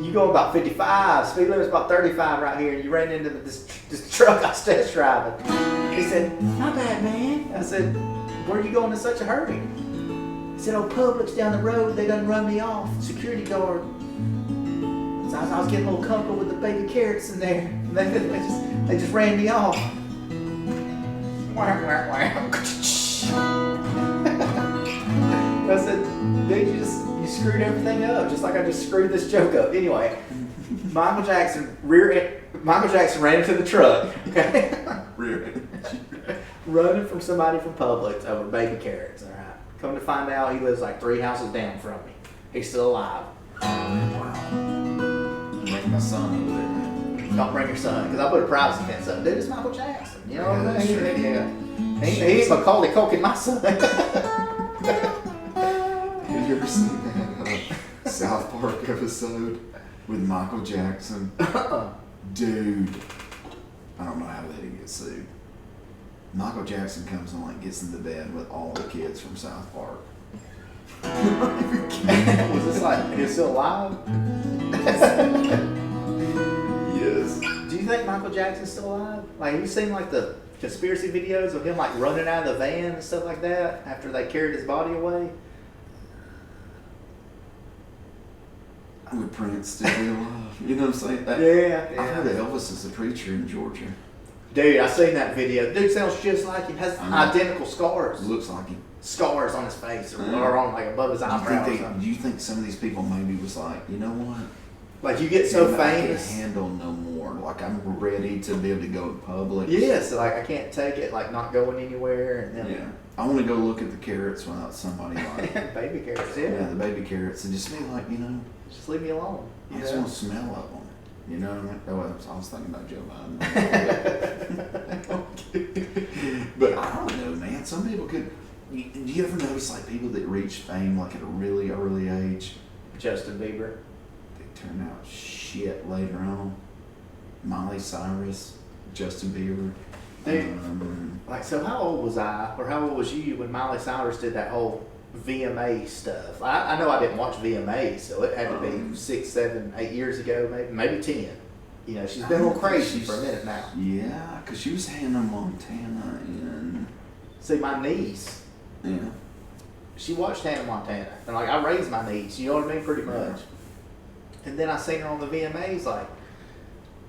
you go about 55, speed limit's about 35 right here, and you ran into this truck I was test driving. He said, my bad, man. I said, where are you going in such a hurry? He said, Publix down the road, they done run me off, security guard. So I was getting a little comfortable with the baby carrots in there. And they just ran me off. I said, dude, you screwed everything up, just like I just screwed this joke up. Anyway, Michael Jackson ran into the truck, okay? Running from somebody from Publix over baby carrots, all right? Come to find out, he lives like 3 houses down from me. He's still alive. Wow. Bring my son over there, man. Don't bring your son, because I put a privacy fence up. Dude, it's Michael Jackson. You know what I mean? that's true. Yeah. He's Macaulay Culkin, my son. Have you ever seen that South Park episode with Michael Jackson? Dude, I don't know how they didn't get sued. Michael Jackson comes and like gets into bed with all the kids from South Park. Was this like, he's still alive? Yes. Do you think Michael Jackson's still alive? Like, have you seen like the conspiracy videos of him like running out of the van and stuff like that after they carried his body away? Would Prince still be alive? You know what I'm saying? Yeah. I heard Elvis is a preacher in Georgia. Dude, I seen that video. Dude sounds just like him. Has identical scars. Looks like him. Scars on his face or on like above his eyebrow or something. Do you think some of these people maybe was like, you know what? Like you get so I famous. can't handle no more. Like I'm ready to be able to go in public. Yes, like I can't take it. Like not going anywhere and then. Yeah. I want to go look at the carrots without somebody like. Baby carrots. Yeah, the baby carrots, and just be like, you know. Just leave me alone. I just want to smell of them. You know what I mean? Oh, I was thinking about Joe Biden. But I don't know, man. Some people could. Do you ever notice like people that reach fame like at a really early age? Justin Bieber. They turn out shit later on. Miley Cyrus, Justin Bieber. Dude, like, so how old was I, or how old was you when Miley Cyrus did that whole VMA stuff? I know I didn't watch VMA, so it had to be 6, 7, 8 years ago, maybe 10. You know, she's been a little crazy for a minute now. Yeah, because she was Hannah Montana in... See, my niece, Yeah. she watched Hannah Montana, and like, I raised my niece, you know what I mean, pretty much. And then I seen her on the VMAs, like,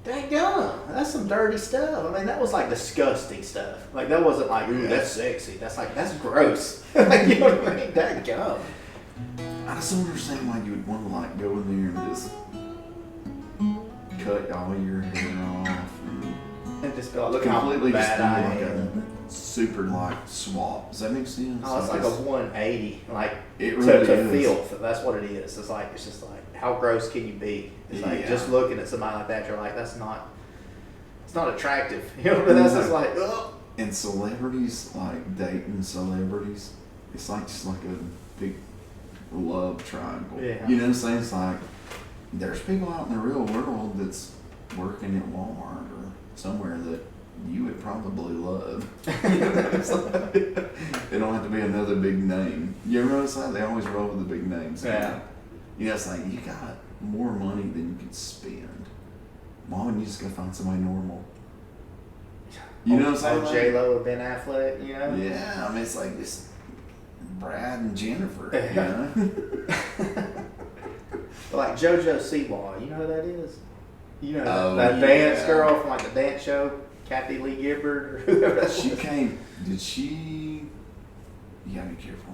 daggum, that's some dirty stuff. I mean, that was like disgusting stuff. Like, that wasn't like, ooh, that's sexy. That's like, that's gross. Like, you know what I mean? Daggum. I just don't understand why you would want to like go in there and just cut all your hair off And just go, look how completely just bad do I like am. a super like swap. Does that make sense? Oh, it's like a 180, like It to really is. filth. That's what it is. It's like, it's just like, how gross can you be? It's like, Yeah. just looking at somebody like that, you're like, that's not, it's not attractive. You know, but that's just like, ugh. And celebrities, like dating celebrities, it's like just like a big love triangle. Yeah. You know what I'm saying? It's like there's people out in the real world that's working at Walmart or somewhere that you would probably love. You know what I'm saying? They don't have to be another big name. You ever notice that? They always roll with the big names. Yeah. You know, it's like you got more money than you can spend. Why wouldn't you just go find somebody normal? You know what I'm saying? Oh, J-Lo or Ben Affleck, you know? Yeah, I mean, it's like this Brad and Jennifer, you know? Like JoJo Siwa, you know who that is? You know Oh, that yeah. dance girl from like the dance show, Kathy Lee Gifford or whoever that She was. came, you gotta be careful.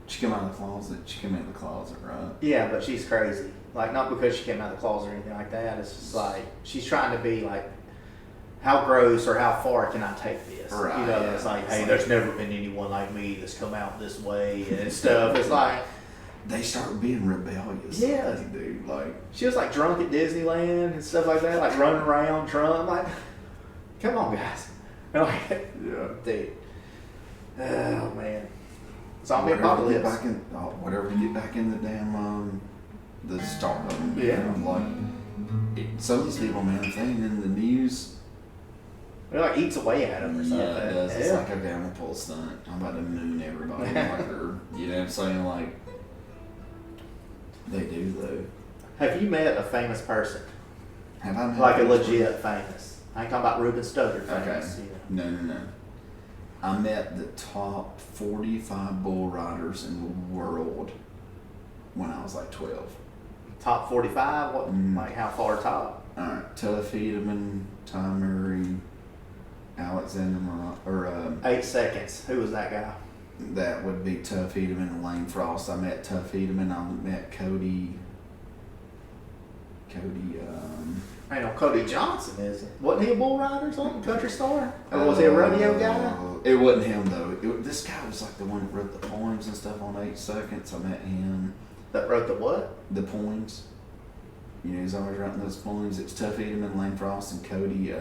She came out of the closet, right? Yeah, but she's crazy. Like, not because she came out of the closet or anything like that. It's just like, she's trying to be like, how gross or how far can I take this? Right, You know, yeah. it's like, It's hey, like- there's never been anyone like me that's come out this way and stuff. It's like, They start being rebellious. Yeah. They do. Like, she was like drunk at Disneyland and stuff like that, like running around drunk. I'm like, come on, guys. And like, yeah. dude. Oh, man. Zombie Whatever to get apocalypse. back in, whatever to get back in the damn, the stardom. you Yeah. know, like, some of these people, man, if they ain't in the news, It like eats away at him or something. yeah, it does. It's Yeah. like, okay, I'm gonna pull a stunt. I'm about to moon everybody. Like, or, you know what I'm saying? Like, they do, though. Have you met a famous person? Have I met Like a famous legit famous? I ain't talking about Ruben Studdard Okay. famous. You know. No. I met the top 45 bull riders in the world when I was like 12. Top 45? What? Mm. Like how far top? Alright, Tuff Hedeman, Tom Murray, Alexander Morales, 8 seconds. Who was that guy? that would be Tuff Hedeman and Lane Frost. I met Tuff Hedeman. I met Cody, I know Cody Johnson is. Wasn't he a bull rider or something? Country star? Or was he a rodeo guy? It wasn't him though. This guy was like the one that wrote the poems and stuff on 8 Seconds. I met him. That wrote the what? The poems. You know, he's always writing those poems. It's Tuff Hedeman, Lane Frost, and Cody.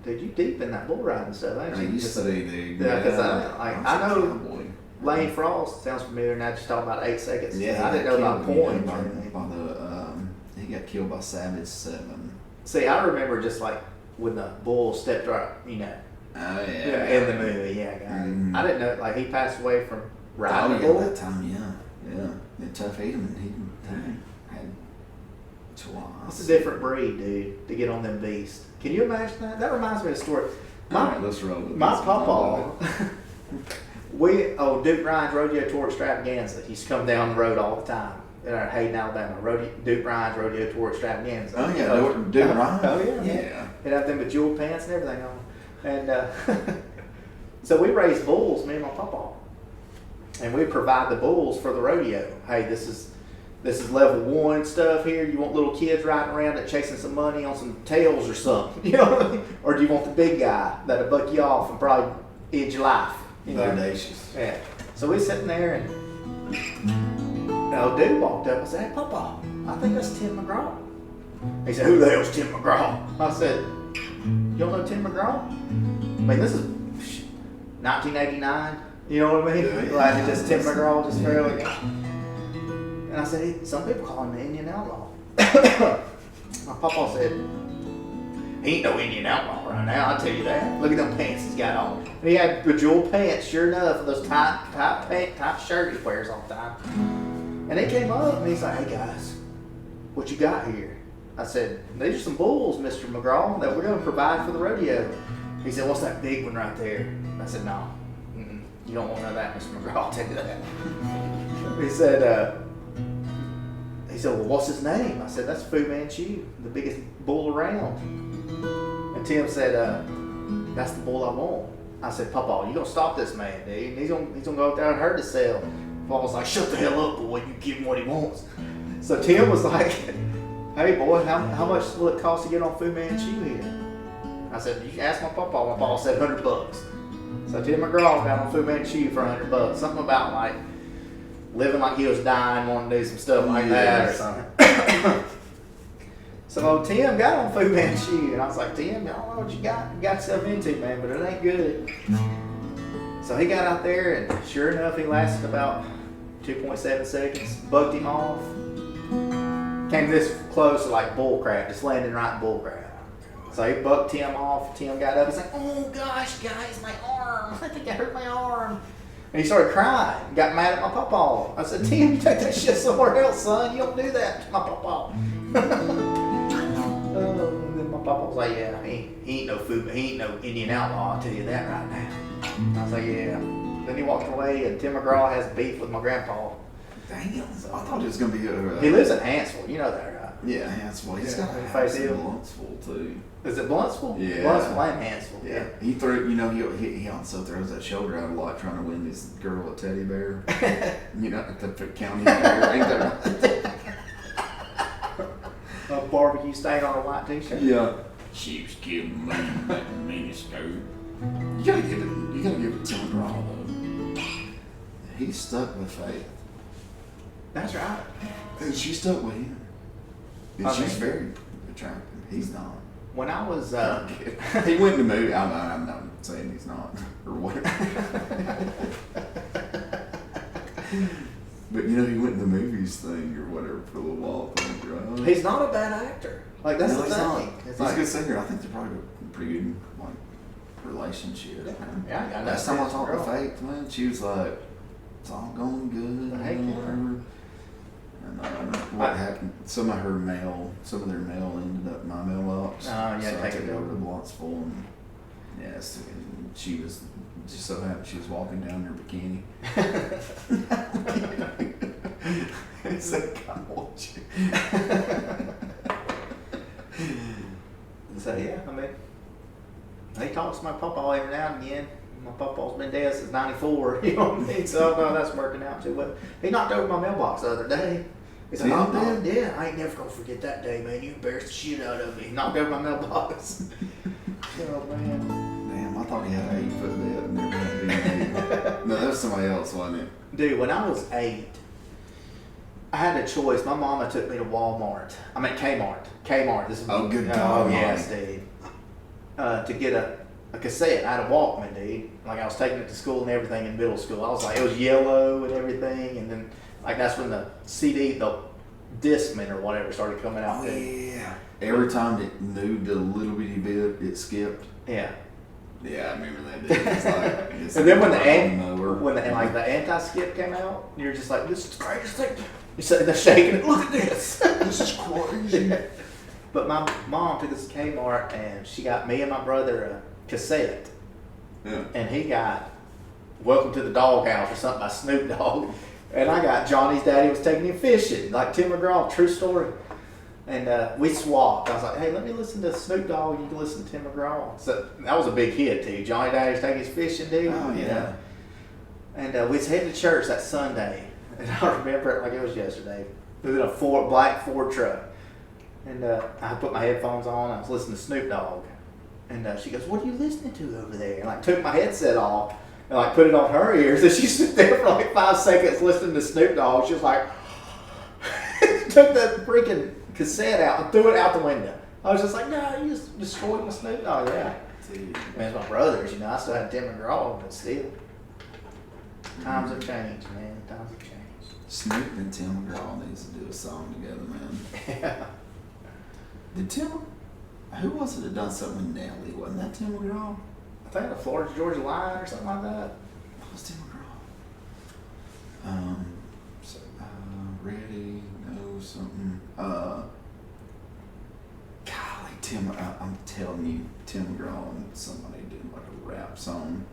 Dude, you deep in that bull riding stuff, ain't I you? used to be, dude. Yeah, 'cause I know Cowboy. Lane Frost sounds familiar, and I just talking about 8 seconds. Yeah, I didn't know about points. or anything. He got killed by Savage 7. See, I remember just like when the bull stepped right, you know, Oh yeah. in the movie. Yeah, guy. Mhm. I didn't know like he passed away from Oh riding a yeah, bull. that time, yeah. And Tuff Hedeman, he had twice. It's a different breed, dude, to get on them beasts. Can you imagine that? That reminds me of a story. Alright, let's roll with My this. papa, Duke Ryan's Rodeo Tour Extravaganza. He's come down the road all the time. In Hayden, Alabama. Duke Ryan's Rodeo Tour Extravaganza. Oh yeah, Duke Ryan. Oh yeah. Yeah. He'd have them bejeweled pants and everything on. And so we raise bulls, me and my papa. And we provide the bulls for the rodeo. Hey, this is level 1 stuff here. You want little kids riding around and chasing some money on some tails or something, you know what I mean? Or do you want the big guy that'll buck you off and probably end your life? You know? Bodacious. Yeah. So we sitting there and old dude walked up and said, "Hey, Papa, I think that's Tim McGraw." He said, "Who the hell's Tim McGraw?" I said, "You don't know Tim McGraw?" I mean, this is 1989. You know what I mean? Yeah. Like just Tim McGraw, just fairly. And I said, some people call him the Indian outlaw. My papa said, he ain't no Indian outlaw right now, I'll tell you that. Look at them pants he's got on. And he had bejeweled pants, sure enough, and those tight shirt he wears all the time. And he came up and he's like, "Hey guys, what you got here?" I said, "These are some bulls, Mr. McGraw, that we're going to provide for the rodeo." He said, "What's that big one right there?" I said, "No, you don't want none of that, Mr. McGraw, I'll tell you that." He said, "Well, what's his name?" I said, "That's Fu Manchu, the biggest bull around." And Tim said, "That's the bull I want." I said, "Papa, you gonna stop this man, dude? He's gonna go out there and hurt himself." Papa was like, "Shut the hell up, boy. You give him what he wants." So Tim was like, "Hey, boy, how much will it cost to get on Fu Manchu here?" I said, "You ask my papa." My papa said $100. So Tim McGraw got on Fu Manchu for $100. Something about like living like he was dying, wanting to do some stuff like that or something. So Tim got on Fu Manchu, and I was like, "Tim, I don't know what you got yourself into, man, but it ain't good." So he got out there, and sure enough, he lasted about 2.7 seconds, bucked him off, came this close to like bull crap, just landing right in bull crap. So he bucked Tim off. Tim got up, he's like, "Oh gosh, guys, my arm, I think I hurt my arm." And he started crying, got mad at my papa. I said, "Tim, you take that shit somewhere else, son. You don't do that to my papa." And then my papa was like, "Yeah, he ain't no Indian outlaw, I'll tell you that right now." And I was like, "Yeah." Then he walked away, and Tim McGraw has beef with my grandpa. Damn, I thought it was going to be a... He lives in Hansville, you know that, right? Yeah, Hansville. He's got a Face house in Hill. Blunsville, too. Is it Blunsville? Yeah. Blunsville and Hansville. Yeah, he threw. He also throws that shoulder out a lot, trying to win this girl a teddy bear. At the county fair, ain't that right? A barbecue stain on a white t-shirt. Yeah. She was giving me that miniskirt. You gotta give it to McGraw though. He's stuck with Faith, That's right. and she stuck with him. And I she's mean- very attractive. He's not. When I was, He went in the movie. I'm not saying he's not or whatever. But he went in the movies thing or whatever for a little while. I think, right? he's not a bad actor. Like that's No, the he's thing. not. It's He's like, a good singer. I think they're probably a pretty good relationship. Yeah, I got Last that time I talked to girl. Faith, man, she was like, "It's all going good." Heck yeah. Whatever. And what happened? Some of their mail ended up in my mailbox. Oh, yeah, so I take took it it over over. to Blunsville, and yes, and she was just so happy she was walking down in her bikini. It's like, "Come watch you." So yeah, I mean, he talks to my papa every now and again. My papa's been dead since '94. You know what I mean? So no, that's working out too well. He knocked over my mailbox the other day. He said, Tim "Oh, did? man, yeah, I ain't never gonna forget that day, man. You embarrassed the shit out of me." He knocked over my mailbox. Oh man. Damn, I thought he had an 8-foot bed and never had DVD. No, that was somebody else, wasn't it? Dude, when I was 8, I had a choice. My mama took me to Kmart. This is Oh, good Oh God, yes, Mommy. dude. To get a cassette. I had a Walkman, dude. Like I was taking it to school and everything in middle school. I was like, it was yellow and everything, and then like that's when the Discman or whatever started coming out. Oh too. yeah. Every time it moved a little bitty bit, it skipped. Yeah. Yeah, I remember that. Dude. It's like, it's And then when like the a mower. the anti-skip came out, you're just like, this is the greatest thing. You're sitting there shaking it. Look at this. This is crazy. But my mom took us to Kmart and she got me and my brother a cassette, Yeah. and he got "Welcome to the Doghouse" or something by Snoop Dogg, and I got Johnny's Daddy Was Taking Him Fishing, like Tim McGraw, true story. And we swapped. I was like, hey, let me listen to Snoop Dogg. You can listen to Tim McGraw. So that was a big hit too. Johnny Dash Take His Fishing, dude. Oh, you yeah. know. And we was heading to church that Sunday. And I remember it like it was yesterday. It was in a black Ford truck. And I put my headphones on. I was listening to Snoop Dogg. And she goes, what are you listening to over there? And like took my headset off and like put it on her ears. And she stood there for like 5 seconds listening to Snoop Dogg. She was like, took the freaking cassette out and threw it out the window. I was just like, no, you just destroyed my Snoop Dogg. Yeah. Dude. I mean, it's my brothers, you know. I still had Tim McGraw, but still. Times have changed, man. Times have changed. Snoop and Tim McGraw needs to do a song together, man. Yeah. Did Tim? Who was it that done something with Nelly? Wasn't that Tim McGraw? I think the Florida Georgia Line or something like that. What was Tim McGraw? Ready? No, something. Golly, Tim. I'm telling you, Tim McGraw and somebody did like a rap song.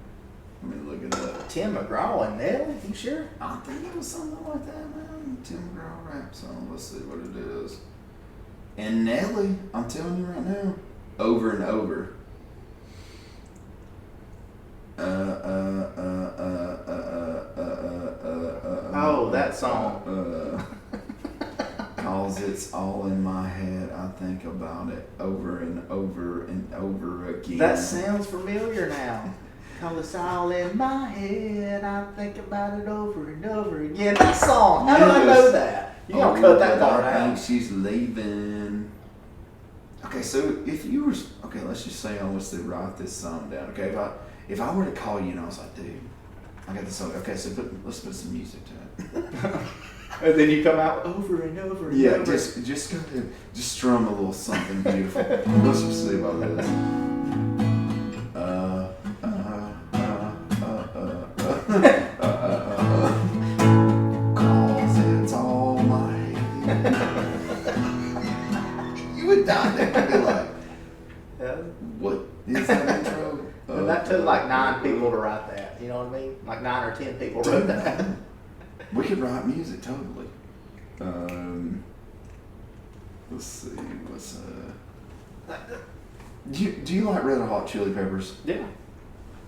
Let me look it up. Tim McGraw and Nelly, you sure? I think it was something like that, man. Tim McGraw rap song. Let's see what it is. And Nelly, I'm telling you right now, over and over. Oh, that song. Cause it's all in my head. I think about it over and over and over again. That sounds familiar now. Cause it's all in my head. I think about it over and over again. That song. How do I know that? You gotta cut that part I think out. she's leaving. Okay, so if you were let's just say I was to write this song down. Okay, if I were to call you and I was like, dude, I got this song. Okay, so let's put some music to it. And then you come out over and over and Yeah, over. just go ahead, just strum a little something beautiful. Let's just see about this. Cause it's all my head. You would die there and be like, Yeah. what is that intro? And that took like 9 people to write that. You know what I mean? Like 9 or 10 people wrote that. We could write music totally. Let's see, what's do you like Red Hot Chili Peppers? Yeah.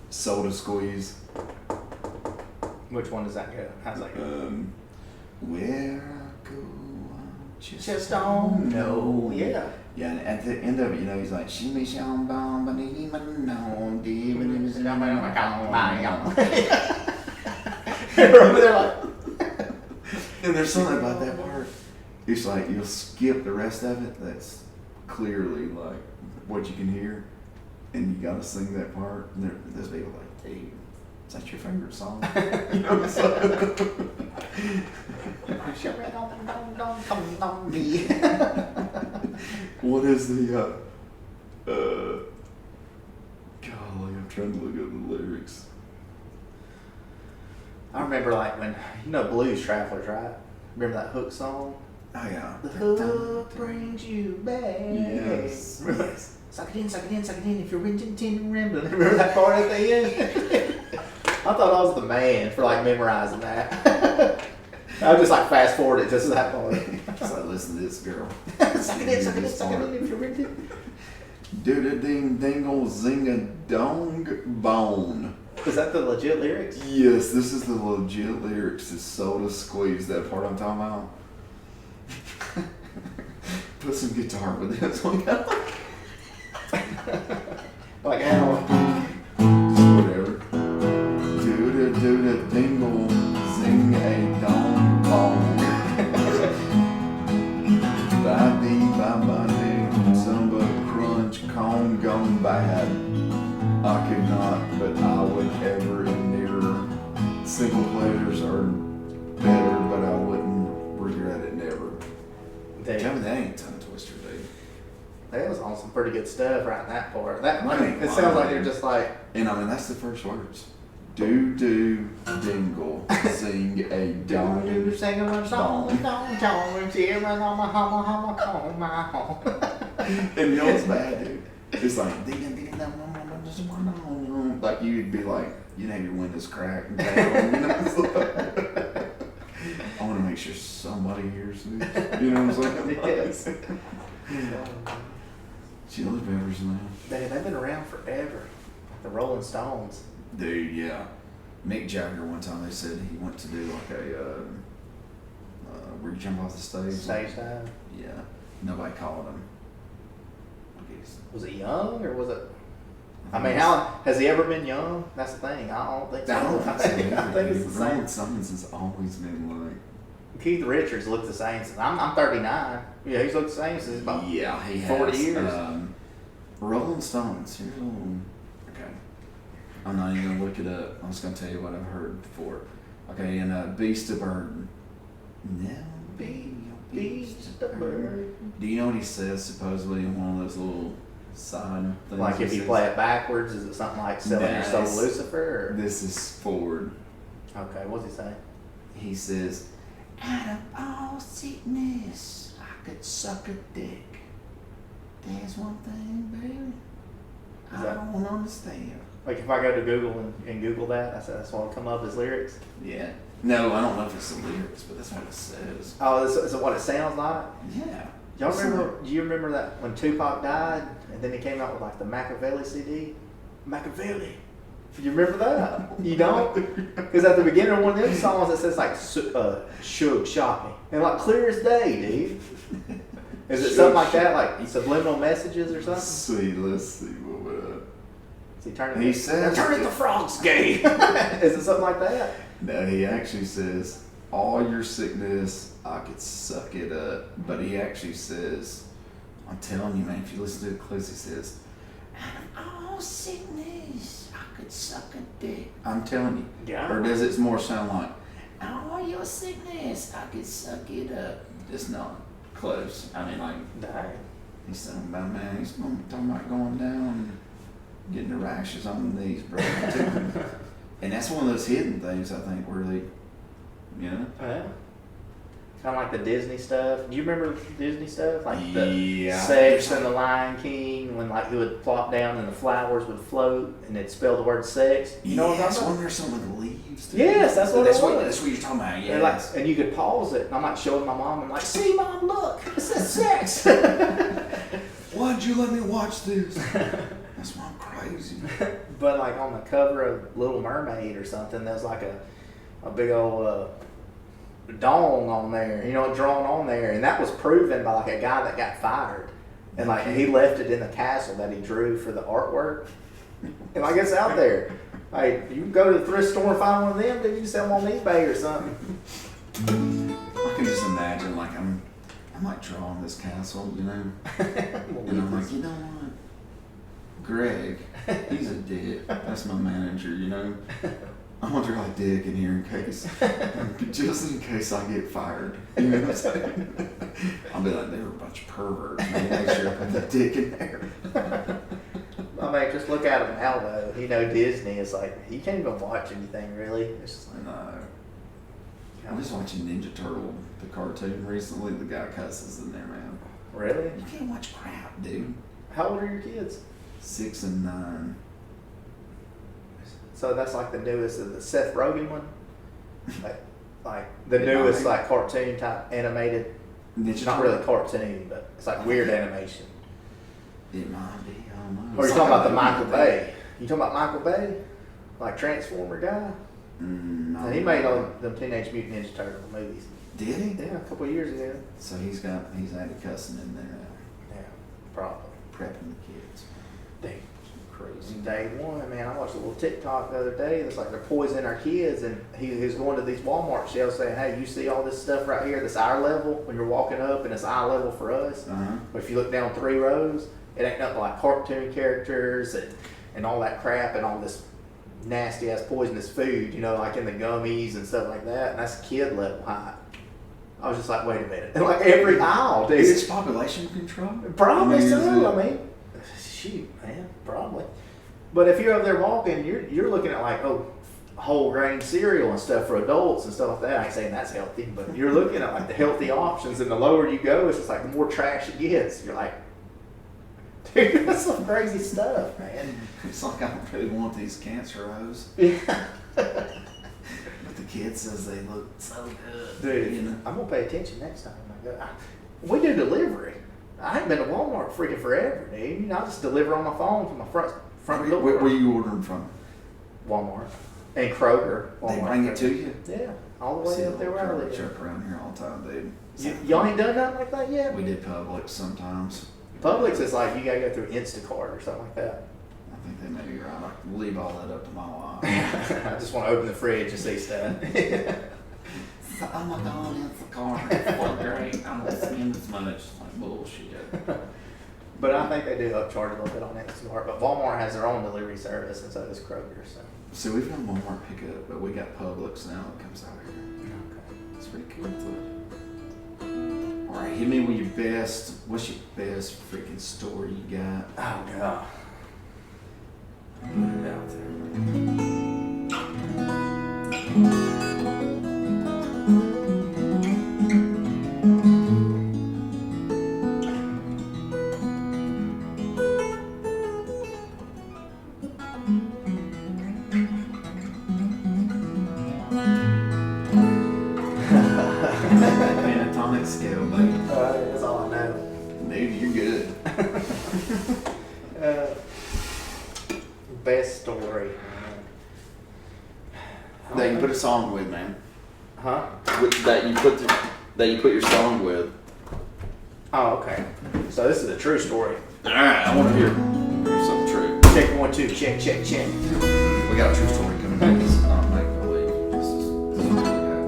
Soda Squeeze. Which one does that go? How's that go? Where I go, I Just don't know. Yeah. Yeah, and at the end of it, you know, he's like, shimmy sham bam ba dee ma no dee ma dee ma dee ma no. Over there like. And there's something about that part. It's like you'll skip the rest of it. That's clearly like what you can hear, and you gotta sing that part. And there's people like, "Hey, is that your favorite song?" You know what I'm saying? What is the? Golly, I'm trying to look up the lyrics. I remember like when, you know Blues Travelers, right? Remember that hook song? Oh yeah. The hook brings you back. Yes. Remember? Suck it in, suck it in, suck it in if you're renting rambling. Remember that part at the end? I thought I was the man for like memorizing that. I would just like fast forward it just to that part. It's like, listen to this girl. Suck it in, suck it in, suck it in if you're renting. Do da ding dingle zing a dong bone. Is that the legit lyrics? Yes, this is the legit lyrics to Soda Squeeze, that part I'm talking about. Put some guitar with this one. Like how? Whatever. Do da dingle zing a dong bong. Ba dee ba ba dee, samba crunch con gone bad. I could not, but I would ever and nearer. Simple pleasures are better, but I wouldn't regret it never. Tell me that ain't tongue twister, dude. That was on some pretty good stuff right in that part. That I ain't it sounds like lying. you're just like. And I mean, that's the first words. Do dingle, sing a dong. Do sing a song, don't cheering on my home, call my home. And you know what's bad, dude? It's like like you'd be like, you'd have your windows cracked and down, you know? I want to make sure somebody hears this. You know what I'm saying? Yes. Chili peppers, man. They've been around forever. Like the Rolling Stones. Dude, yeah. Mick Jagger one time they said he went to do like a where you jump off the stage. Stage dive. Yeah. Nobody called him. I guess. Was it young or was it? I mean, how has he ever been young? That's the thing. I don't think so. I don't think so. I think it's the same. Rolling Stones has always been like. Keith Richards looked the same since I'm 39. Yeah, he's looked the same since about He 40 has. years. Rolling Stones. Here's a little. Okay. I'm not even gonna look it up. I'm just gonna tell you what I've heard before. Okay, and Beast of Burden. No, Beast of Burden. Do you know what he says supposedly in one of those little side things? Like if you says? play it backwards, is it something like selling your soul to Nice. Lucifer? Or? This is forward. Okay, what's he say? He says, out of all sickness, I could suck a dick. There's one thing, baby, Is I that- don't understand. Like if I go to Google and Google that, that's what'll come up as lyrics. Yeah. No, I don't know if it's the lyrics, but that's what it says. Oh, is it what it sounds like? Yeah. Y'all remember? Do you remember that when Tupac died, and then he came out with like the Machiavelli CD? Machiavelli. You remember that? You don't? Because at the beginning of one of them songs, it says like "Suge shot me," and like clear as day, dude. Is it something like that, like subliminal messages or something? Sweet, let's see what would Is he turning? He says- "Turn the frogs gay." Is it something like that? No, he actually says, all your sickness, I could suck it up. But he actually says, I'm telling you, man, if you listen to it close, he says, out of all sickness, I could suck a dick. I'm telling you. Yeah. Or does it more sound like, all your sickness, I could suck it up? It's not close. I mean, like, Dang. he's talking about, man, he's talking about going down and getting the rashes on the knees, bro. And that's one of those hidden things, I think, where they, you know? Yeah. Kind of like the Disney stuff. Do you remember Disney stuff? Like the Yeah. sex and the Lion King, when like he would plop down and the flowers would float and it'd spell the word sex. You know what I'm Yes, talking when about? there's some of the leaves. Too. Yes, that's what it was. That's what you're talking about, And, yeah. like, and you could pause it. And I'm like showing my mom. I'm like, see, mom, look, it says sex. Why'd you let me watch this? That's why I'm crazy. But like on the cover of Little Mermaid or something, there's like a big old dong on there, you know, drawn on there, and that was proven by like a guy that got fired, and like he left it in the castle that he drew for the artwork, and like it's out there. Like you can go to the thrift store and find one of them, then you can sell them on eBay or something. I can just imagine, like, I'm like drawing this castle, you know? And I'm like, you know what? Greg, he's a dick. That's my manager, you know? I'm gonna draw a dick in here in case, just in case I get fired. You know what I'm saying? I'll be like, they were a bunch of perverts. Man, make sure I put that dick in there. I mean, just look at him now though. You know, Disney is like you can't even watch anything really. It's just like No. I was watching Ninja Turtle, the cartoon recently. The guy cusses in there, man. really. You can't watch crap, dude. How old are your kids? 6 and 9. So that's like the newest of the Seth Rogen one, like the It newest might be. like cartoon type animated. It's Ninja not Turtle? really cartoon, but it's like weird animation. It might be. I don't know. Or It's you talking like about the a Michael movie. Bay? You talking about Michael Bay, like Transformer guy? No. And he made all them Teenage Mutant Ninja Turtle movies. Did he? Yeah, a couple of years ago. So he's added cussing in there now, Yeah, probably. prepping the kids. Damn. Crazy day one, man. I watched a little TikTok the other day. It's like they're poisoning our kids, and he was going to these Walmart shelves saying, "Hey, you see all this stuff right here? This eye level when you're walking up, and it's eye level for us. Uh-huh. But if you look down 3 rows, it ain't nothing like cartoon characters and all that crap and all this nasty ass poisonous food, you know, like in the gummies and stuff like that. And that's kid level high." I was just like, wait a minute. And like every aisle, dude. Is this population control? Probably is so. it- I mean, shoot, man, probably. But if you're up there walking, you're looking at like whole grain cereal and stuff for adults and stuff like that. I ain't saying that's healthy, but you're looking at like the healthy options, and the lower you go, it's just like the more trash it gets. You're like, dude, that's some crazy stuff, man. It's like I don't really want these cancer O's. Yeah. But the kid says they look so good. Dude, You know? I'm gonna pay attention next time. We do delivery. I ain't been to Walmart freaking forever, dude. You know, I just deliver on my phone from my front door. Where you ordering from? Walmart and Kroger. They Walmart, bring it Kroger. to you? Yeah, all the way See a up there little where I Kroger live. truck around here all the time, dude. Y'all ain't done nothing like that yet? We did Publix sometimes. Publix is like you gotta go through Instacart or something like that. I think they may be right. I leave all that up to my wife. I just want to open the fridge and see stuff. So, oh my God, it's a car. It's so great. I'm not spending this much. It's like bullshit. But I think they do upcharge a little bit on Instacart. But Walmart has their own delivery service, and so does Kroger. So. So we've done Walmart pickup, but we got Publix now that comes out here. Okay. It's pretty cool too. All right, hit me with your best. What's your best freaking story you got? Oh God. Put it out there. Pentatonic scale, baby. That's all I know. Dude, you're good. Best story. That you put a song with, man. Huh? That you put your song with. Oh, okay. So this is a true story. All right, I want to hear something true. Check 1, 2. Check, check, check. We got a true story coming back. This is not make believe. This is what we got.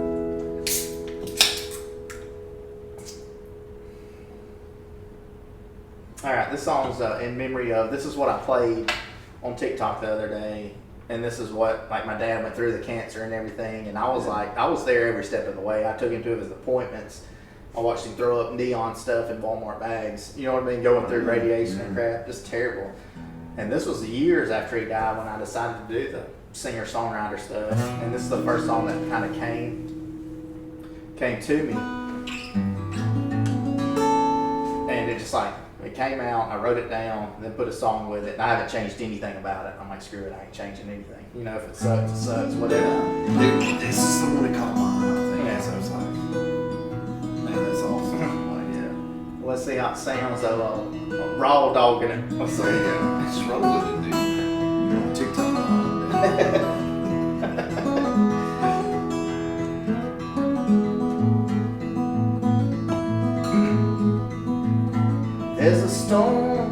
All right, this song's in memory of. This is what I played on TikTok the other day, and this is what like my dad went through the cancer and everything, and I was there every step of the way. I took him to his appointments. I watched him throw up neon stuff in Walmart bags. You know what I mean? Going through radiation and crap, just terrible. And this was years after he died when I decided to do the singer-songwriter stuff. And this is the first song that kind of came to me. And it just like, it came out, I wrote it down, and then put a song with it, and I haven't changed anything about it. I'm like, screw it, I ain't changing anything. You know, if it sucks, whatever. Dude, this is the one that caught my eye, I think. Yeah. So I was like, man, that's awesome. Like, yeah. Let's see how it sounds, though. Raw dogging it. Let's see. Yeah, just roll with it, dude. You're on TikTok. There's a storm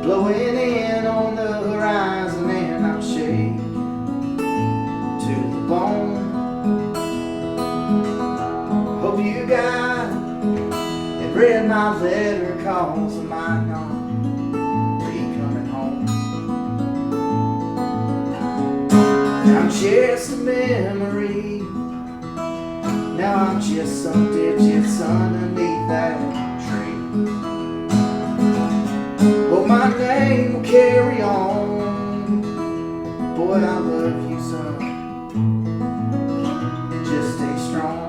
blowing in on the horizon, and I'm shaking to the bone. Hope you got and read my letter, 'cause I might not be coming home. I'm just a memory. Now I'm just some digits underneath that tree. Well, my name will carry on. Boy, I love you, son. Just stay strong.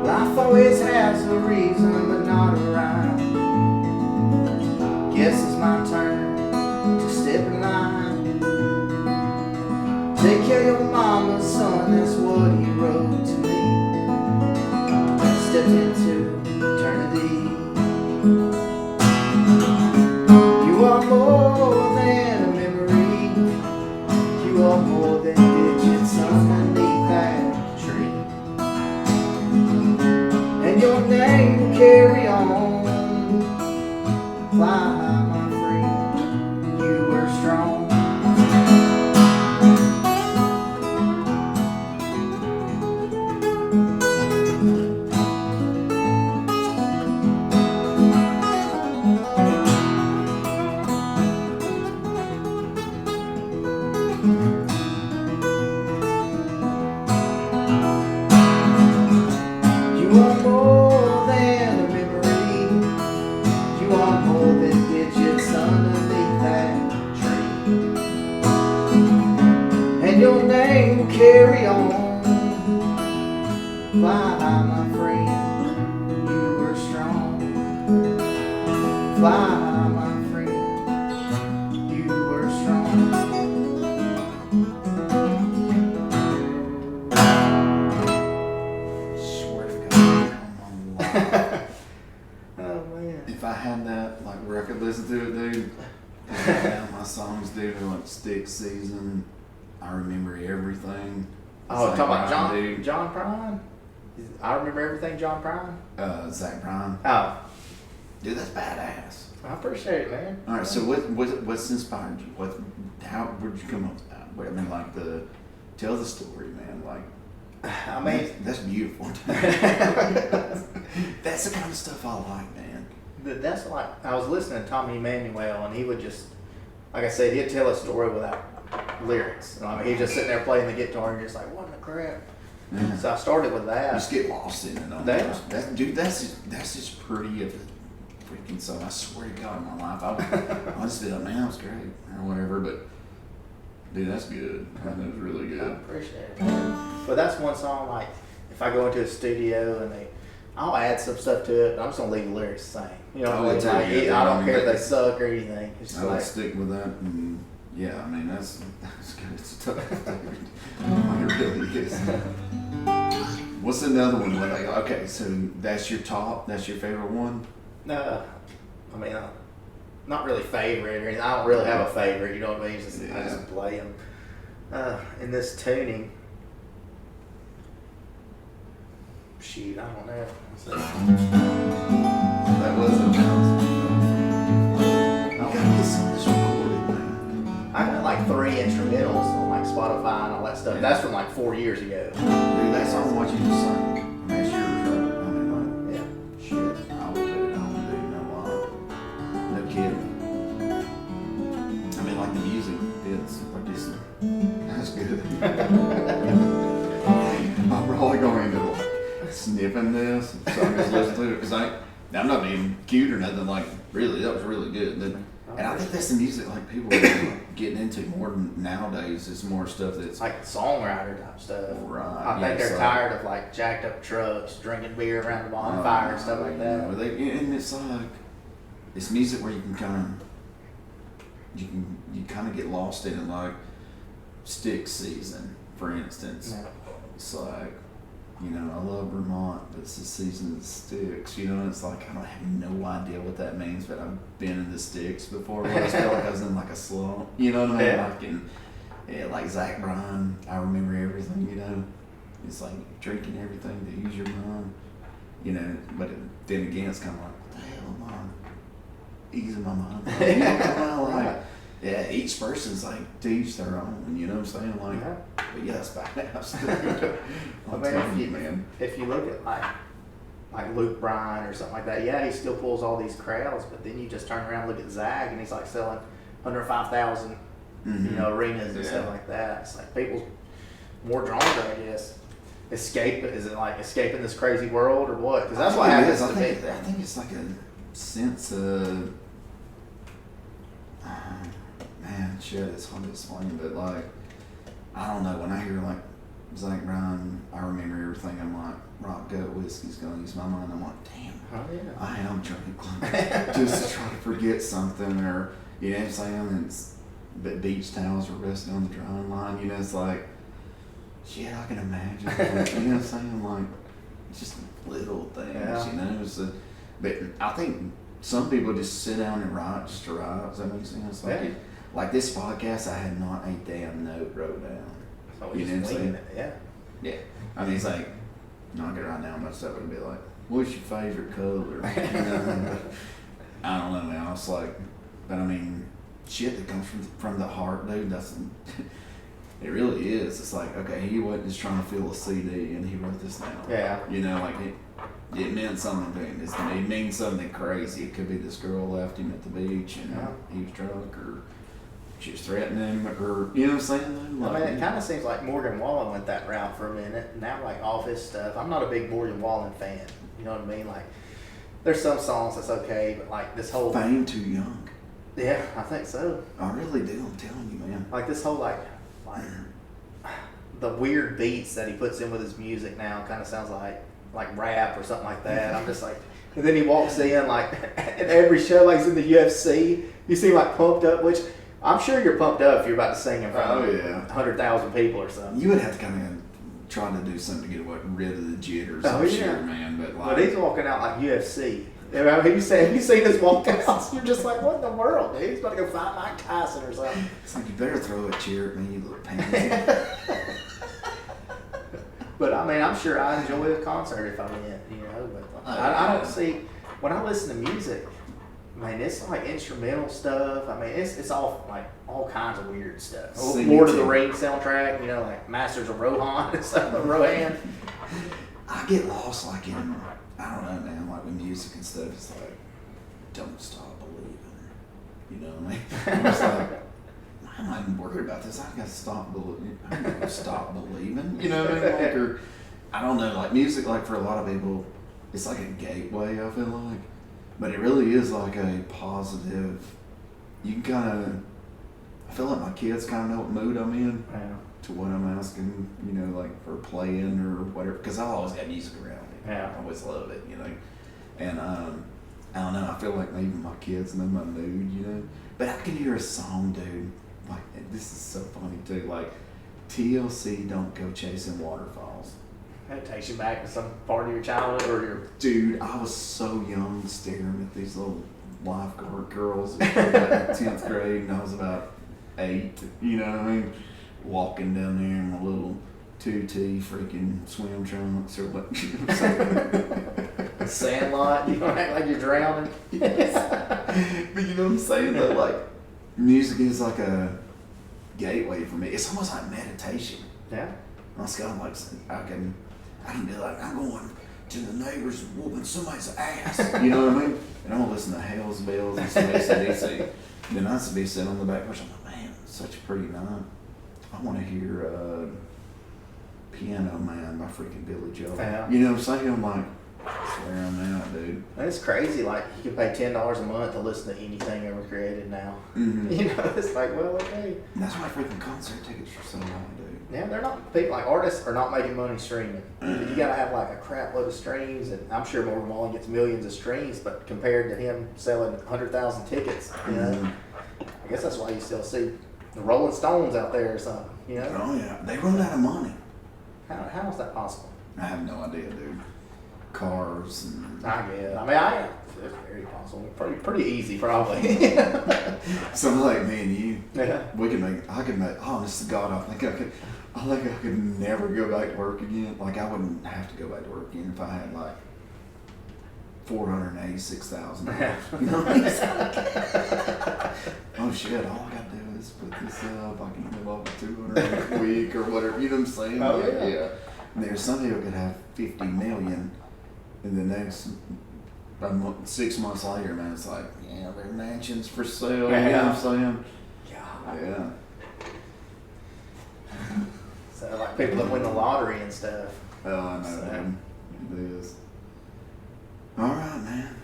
Life always has a reason, but not a rhyme. Guess it's my turn to step in line. Take care of your mama, son, that's what he wrote to me. Stepped into eternity. You are more than a memory. You are more than digits underneath that tree. And your name will carry on. Fly high, my friend, you were strong. You are more than a memory. your name will carry on. Fly high, my friend, you were strong. Fly high, my friend, you were strong. Swear to God, I'm alive. Oh man. If I had that, like, where I could listen to it, dude, yeah, my songs, dude, are like Stick Season, I Remember Everything. Oh, Zach talking about Bryan, John Prine? I remember everything, John Prine. dude. Zach Bryan. Oh, Dude, that's badass. I appreciate it, man. All right, so what's inspired you? Where'd you come up with that? I mean, like, tell the story, man. Like, I mean, that's beautiful. That's the kind of stuff I like, man. that's like, I was listening to Tommy Emmanuel, and he would just, like I said, he'd tell a story without lyrics. I mean, he'd just sit there playing the guitar and just like, what in the crap? Yeah. So I started with You that. just get lost in it. Dude, that's just pretty of a freaking song. I swear to God, in my life, I just be like, man, that was great or whatever. But dude, that's good. That was really I good. appreciate it, man. But that's one song, like, if I go into a studio and I'll add some stuff to it, but I'm just gonna leave the lyrics the same. You know what I mean? too, Like, yeah, I don't I care if mean, they suck or anything. It's just I would like, stick with that. And yeah, I mean, that's good stuff. It really is. What's another one? Okay, so that's your top. That's your favorite one. I mean, not really favorite or anything. I don't really have a favorite. You know what I mean? It's just, I Yeah. just play them. In this tuning, shoot, I don't know. Let's see. That was a bounce. You gotta get some of this recorded, man. I got like 3 instrumentals on like Spotify and all that stuff. Yeah. That's from like 4 years ago. Dude, that's all I want you to sing. That's yours, right? I mean, Yeah. like, shit, I would put it on, dude, no kidding. I mean, like, the music, it's like this. That's good. I'm probably going to like sniffing this, so I'm just listening to it, because I'm not being cute or nothing, like, really, that was really good. And I think that's the music, like, people are getting into more nowadays. It's more stuff that's It's like songwriter type stuff. Right, I yeah, think they're so- tired of like jacked up trucks, drinking beer around the bonfire and stuff like that. And it's like, it's music where you can kind of get lost in it, like Stick Season, for instance. Yeah. It's like, you know, I love Vermont, but it's the season of the sticks, you know, and it's like, I don't have no idea what that means, but I've been in the sticks before, where I just felt like I was in like a slump, you know what I mean? Yeah. Like, like Zach Bryan, I Remember Everything, you know, it's like drinking everything to use your mind, you know, but then again, it's kind of like, what the hell am I easing my mind? You know what I'm saying? Like, yeah, each person's like to each their own, you know what I'm saying? Like, Yeah. but yeah, that's badass. I I'm mean, telling if you, you, man. if you look at like Luke Bryan or something like that, yeah, he still pulls all these crowds, but then you just turn around and look at Zag and he's like selling 105,000, Mhm. you know, arenas and Yeah. stuff like that. It's like people's more drawn to, I guess. Is it like escaping this crazy world or what? Because that's what I think it happens is. to me. I think it's like a sense of, man, shit, it's hard to explain, but like, I don't know, when I hear like Zach Bryan, I Remember Everything, I'm like, rock gut whiskey's gonna use my mind. I'm like, damn, Oh, yeah. I am drunk, just to try to forget something, or, you know what I'm saying? And it's, but beach towels were resting on the drying line, you know, it's like, shit, I can imagine, like, you know what I'm saying? Like, it's just little things, Yeah. you know, but I think some people just sit down and write just to write, does that make sense? Like, Yeah. like this podcast, I had not a damn note wrote down. So we You just know what I'm winging saying? it, yeah. Yeah. I mean, it's like, not gonna write down much stuff, would be like, what's your favorite color? You know? I don't know, man. I was like, but I mean, shit that comes from the heart, dude, that's, it really is. It's like, okay, he wasn't just trying to fill a CD and he wrote this down. Yeah. You know, like it meant something to him. It means something crazy. It could be this girl left him at the beach and Yeah. he was drunk, or she was threatening him, or, you know what I'm saying? I Like, mean, it kind of seems like Morgan Wallen went that route for a minute. Now, like, all his stuff, I'm not a big Morgan Wallen fan. You know what I mean? Like, there's some songs that's okay, but like this whole, fame too young. yeah, I think so. I really do. I'm telling you, man. Like this whole like the weird beats that he puts in with his music now kind of sounds like rap or something like that. I'm just like, and then he walks in like at every show, like he's in the UFC. You see him like pumped up, which I'm sure you're pumped up if you're about to sing in front of 100,000 people or something. You would have to come in trying to do something to get rid of the jitters. Oh, I'm yeah. sure, man. But he's walking out like UFC. Have you seen this walk out? You're just like, what in the world, dude? He's about to go fight Mike Tyson or something. It's like, you better throw a chair at me, you little pansy. But I mean, I'm sure I enjoy a concert if I went, you know. But I don't see, when I listen to music, man, it's like instrumental stuff. I mean, it's all like all kinds of weird stuff. Lord of the Rings soundtrack, you know, like Masters of Rohan and stuff, Rohan. I get lost like in, I don't know, man, like with music and stuff. It's like, don't stop believing. You know what I mean? I'm just like, I'm not even worried about this. I gotta stop believing. I gotta stop believing. You know what I mean? Like, or I don't know. Like music, like for a lot of people, it's like a gateway. I feel like, but it really is like a positive. You can kind of. I feel like my kids kind of know what mood I'm in. Yeah. To what I'm asking, you know, like for playing or whatever, because I've always got music around me. Yeah. I always love it, you know. And I don't know, I feel like maybe my kids know my mood, you know. But I can hear a song, dude. Like, this is so funny too. Like, TLC, Don't Go Chasing Waterfalls. It takes you back to some part of your childhood or your. Dude, I was so young staring at these little lifeguard girls in 10th grade, and I was about 8, you know what I mean? Walking down there in my little 2T freaking swim trunks or what, you know what I'm saying? Sandlot, you don't act like you're drowning. Yes. But you know what I'm saying? That like music is like a gateway for me. It's almost like meditation. Yeah. I was kind of like, I can be like, I'm going to the neighbors whooping somebody's ass. You know what I mean? And I'm gonna listen to Hell's Bells and some AC/DC. Then I used to be sitting on the back porch. I'm like, man, it's such a pretty night. I want to hear Piano Man by freaking Billy Joel. Yeah. You know what I'm saying? I'm like, I swear I'm out, dude. And it's crazy. Like, you can pay $10 a month to listen to anything ever created now. Mm-hmm. You know, it's like, well, okay. And that's why freaking concert tickets are so long, dude. Yeah, they're not, people like artists are not making money streaming. You gotta have like a crap load of streams, and I'm sure Morgan Wallen gets millions of streams, but compared to him selling 100,000 tickets, you know, I guess that's why you still see the Rolling Stones out there or something, you know? Oh yeah, they run out of money. How is that possible? I have no idea, dude. Cars and I guess. I mean, it's very possible. Pretty easy, probably. something like me and you. Yeah. I could make. Honest to God, I think I could never go back to work again. Like I wouldn't have to go back to work again if I had like $486,000. You know what I mean? Oh shit! All I gotta do is put this up. I can live off of 200 a week or whatever. You know what I'm saying? Oh, Like, yeah. And there's some people could have 50 million, and the next 6 months later, man, it's like, yeah, their mansions for sale. You know what I'm saying? God. Yeah. So like people that win the lottery and stuff. Oh, I know, So- man. It is. All right, man.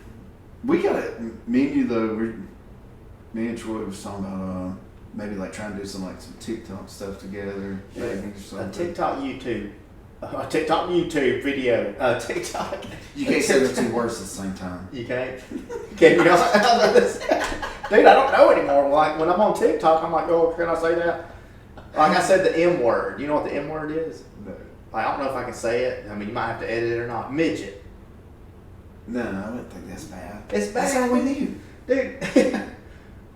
We gotta. Me and you though. Me and Troy was talking about maybe like trying to do some TikTok stuff together. Maybe or A something. TikTok YouTube video. TikTok. You can't say the two words at the same time. You can't. Can you not? Dude, I don't know anymore. Like when I'm on TikTok, I'm like, oh, can I say that? Like I said, the M word. You know what the M word is? No. Like, I don't know if I can say it. I mean, you might have to edit it or not. Midget. No, I wouldn't think that's bad. It's bad. That's all we knew. Dude.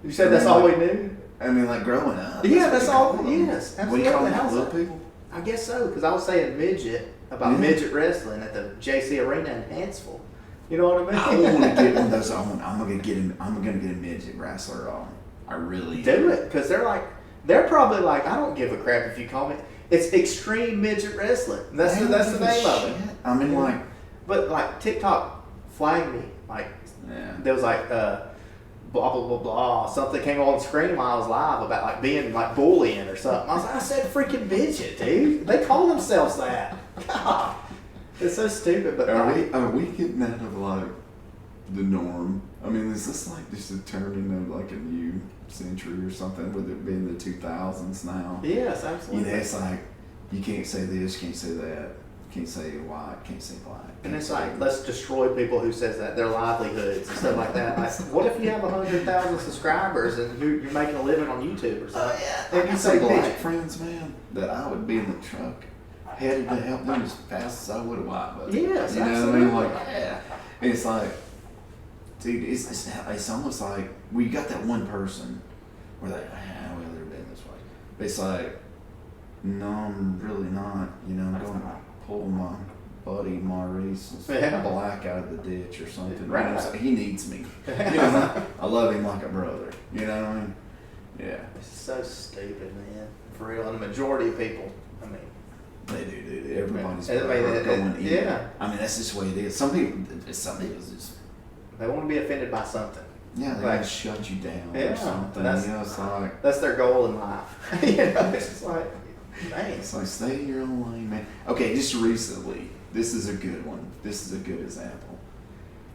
You said that's all we knew? I mean, like growing up. Yeah, that's all. what we called them. Yes, What do you call absolutely. them? How's Little that? people? I guess so, because I was saying midget about Yeah. midget wrestling at the JC Arena in Hansville. You know what I I mean? want to get one of those. I'm gonna get a midget wrestler on. I really Do it, because they're probably like, I don't give a crap if you call me. It's extreme midget wrestling. That's They the don't give a name of it. shit. I mean, like, But like TikTok flagged me. Like yeah. there was like blah blah blah blah. Something came on screen while I was live about like being like bullying or something. I was like, I said freaking midget, dude. They call themselves that. God, it's so stupid. But Are we getting out of like the norm? I mean, is this like just a turn into like a new century or something? With it being the 2000s now, yes, you absolutely. know, it's like You can't say this, can't say that, can't say white, can't say black. And it's like, let's destroy people who says that, their livelihoods and stuff like that. Like, what if you have 100,000 subscribers and you're making a living on YouTube or something? Oh yeah, I got some black friends, man, that I would be in the truck headed to help them as fast as I would a white buddy. Yes, you know absolutely. what I mean? Like, yeah. And it's like, dude, it's almost like we got that one person where they, well, they're been this way. But it's like, no, I'm really not. You know, I'm going to pull my buddy Maurice's black out of the ditch or something. Right. You know, so he needs me. You know, I love him like a brother. You know what I mean? Yeah. It's so stupid, man. For real. And the majority of people, I mean, They do, dude. Everybody's Everybody- going in. yeah. I mean, that's just the way it is. Some people just, they want to be offended by something. yeah, they Like- want to shut you down Yeah, or something. that's- You know, it's like, That's their goal in life. You know, it's just like, man. it's like, stay in your own lane, man. Okay, just recently, this is a good one. This is a good example.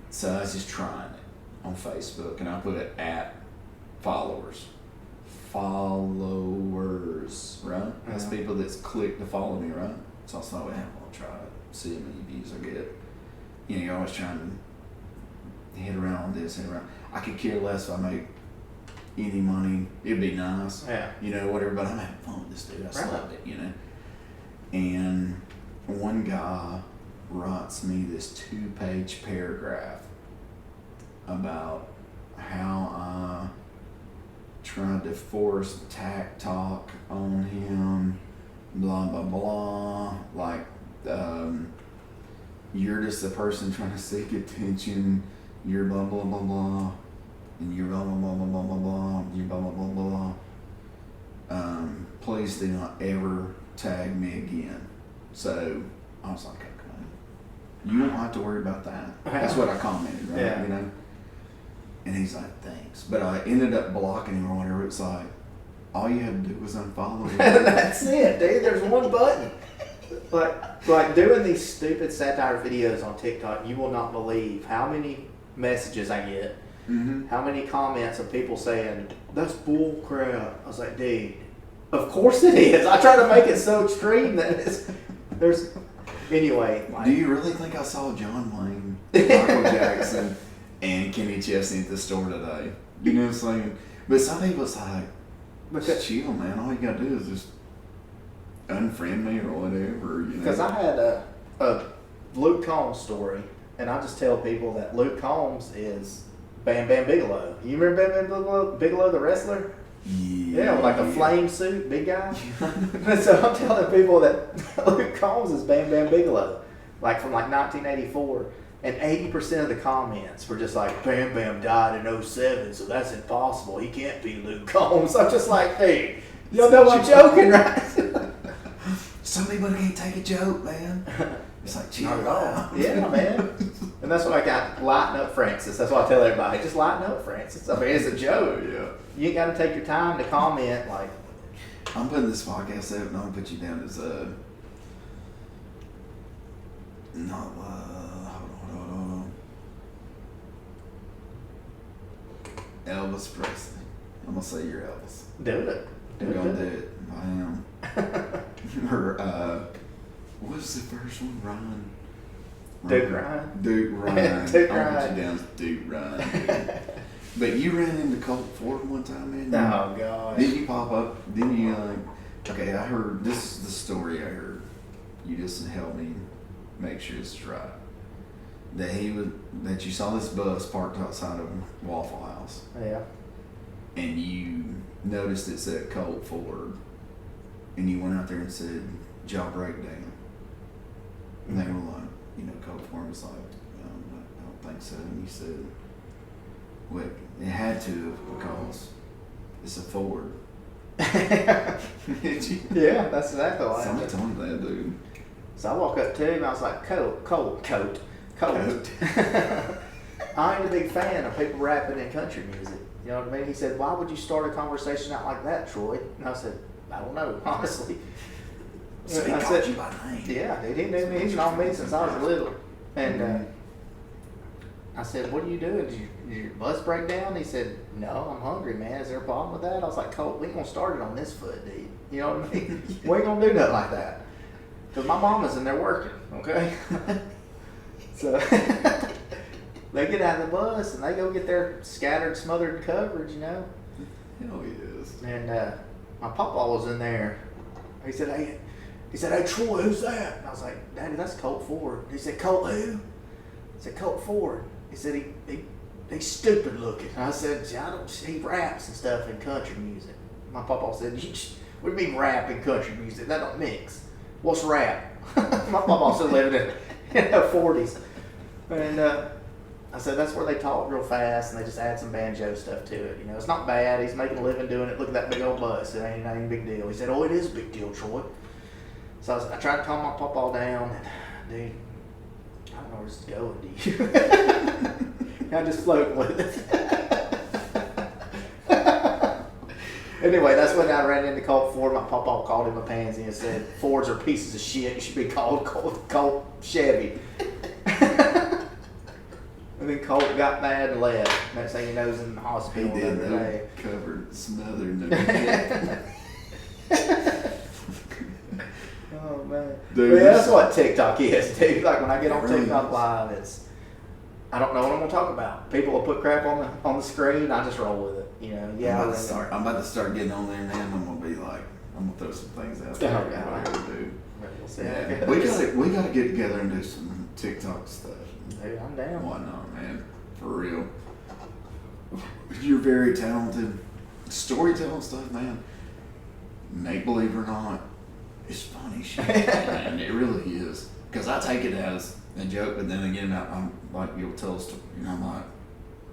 So I was just trying it on Facebook, and I put it at followers. Followers, right? That's Uh-huh. people that's clicked to follow me, right? So I thought, well, I'll try it, see how many views I get. You know, you're always trying to hit around on this, hit around. I could care less if I make any money. It'd be nice. Yeah. You know, whatever, but I'm having fun with this dude. I just Right. loved it, you know. And one guy writes me this 2-page paragraph about how I tried to force tack talk on him, blah, blah, blah. Like, you're just a person trying to seek attention, you're blah, blah, blah, blah. And you're blah, blah, blah, blah, blah, blah, blah, you're blah, blah, blah, blah, blah. Please do not ever tag me again. So I was like, okay, you won't have to worry about that. That's what I commented, right? Yeah. You know? And he's like, thanks. But I ended up blocking him or whatever. It's like, all you had to do was unfollow him. That's it, dude. There's one button. Like doing these stupid satire videos on TikTok, you will not believe how many messages I get. Mm-hmm. How many comments of people saying, that's bull crap. I was like, dude, of course it is. I try to make it so extreme that there's, anyway. Like, Do you really think I saw John Wayne, Michael Jackson, and Kenny Chesney at the store today? You know what I'm saying? But some people, it's like, Because- chill, man. All you gotta do is just unfriend me or whatever. You know? Because I had a Luke Combs story, and I just tell people that Luke Combs is Bam Bam Bigelow. You remember Bam Bam Bigelow, the wrestler? Yeah, with like a flame suit, big guy. So I'm telling people that Luke Combs is Bam Bam Bigelow, like from like 1984. And 80% of the comments were just like, Bam Bam died in 07, so that's impossible. He can't be Luke Combs. I'm just like, hey, y'all know I'm joking, right? Some people can't take a joke, man. It's like, chill Not at all. out. Yeah, man. And that's why I got lighten up Francis. That's what I tell everybody. Just lighten up Francis. I mean, it's a joke. Yeah. You ain't got to take your time to comment. Like, I'm putting this podcast out, and I'm gonna put you down as hold on. Elvis Presley. I'm gonna say you're Elvis. do it. I'm gonna do it. I am. Or what was the first one? Ryan. Duke Ryan. Duke Ryan. Duke I'll put Ryan. you down as Duke Ryan. But you ran into Colt Ford one time, man. Oh, God. Didn't you pop up? Didn't you okay, I heard, this is the story I heard. You just help me make sure this is right. That you saw this bus parked outside of Waffle House, Yeah. and you noticed it said Colt Ford, and you went out there and said, job breakdown. And they were like, Colt Ford was like, I don't think so. And you said, well, it had to because it's a Ford. Did you? Yeah, that's exactly what I Somebody did. told me that, dude. So I walk up to him, I was like, Colt. I ain't a big fan of people rapping in country music. You know what I mean? He said, why would you start a conversation out like that, Troy? And I said, I don't know, honestly. So he I called said, you by name. yeah, dude, he knew me. He's known me since I was little. And I said, what are you doing? Did your bus break down? He said, no, I'm hungry, man. Is there a problem with that? I was like, Colt, we ain't going to start it on this foot, dude. You know what I mean? We ain't going to do nothing like that. Because my mama's in there working, okay? So they get out of the bus and they go get their scattered, smothered coverage, you know? Hell yes. And my papa was in there. He said, hey, Troy, who's that? And I was like, Daddy, that's Colt Ford. He said, Colt who? I said, Colt Ford. He said, he's stupid looking. And I said, he raps and stuff in country music. My papa said, what do you mean rap and country music? That don't mix. What's rap? My papa still living in the 40s. And I said, that's where they talk real fast and they just add some banjo stuff to it. You know, it's not bad. He's making a living doing it. Look at that big old bus. It ain't a big deal. He said, oh, it is a big deal, Troy. So I tried to calm my papa down. And, dude, I don't know where this is going, do you? I just float with it. Anyway, that's when I ran into Colt Ford. My papa called him a pansy and said, Fords are pieces of shit. You should be called Colt Chevy. And then Colt got mad and left. Next thing you know, he's in the hospital He the did other day. covered, smothered, and everything. Oh, man. Dude, But yeah, that's this- what TikTok is, dude. Like when I get on It really TikTok is. Live, I don't know what I'm gonna talk about. People will put crap on the screen. I just roll with it. You know. Yeah. I'm about to start getting on there now. I'm gonna be like, I'm gonna throw some things out there. Oh, God. What I gotta do. We'll see how Yeah, it we goes. gotta get together and do some TikTok stuff. Dude, I'm down. Why not, man? For real. You're very talented. Storytelling stuff, man. Make believe or not, it's funny shit, man. It really is. Because I take it as a joke, but then again, I'm like, you'll tell a story, and I'm like,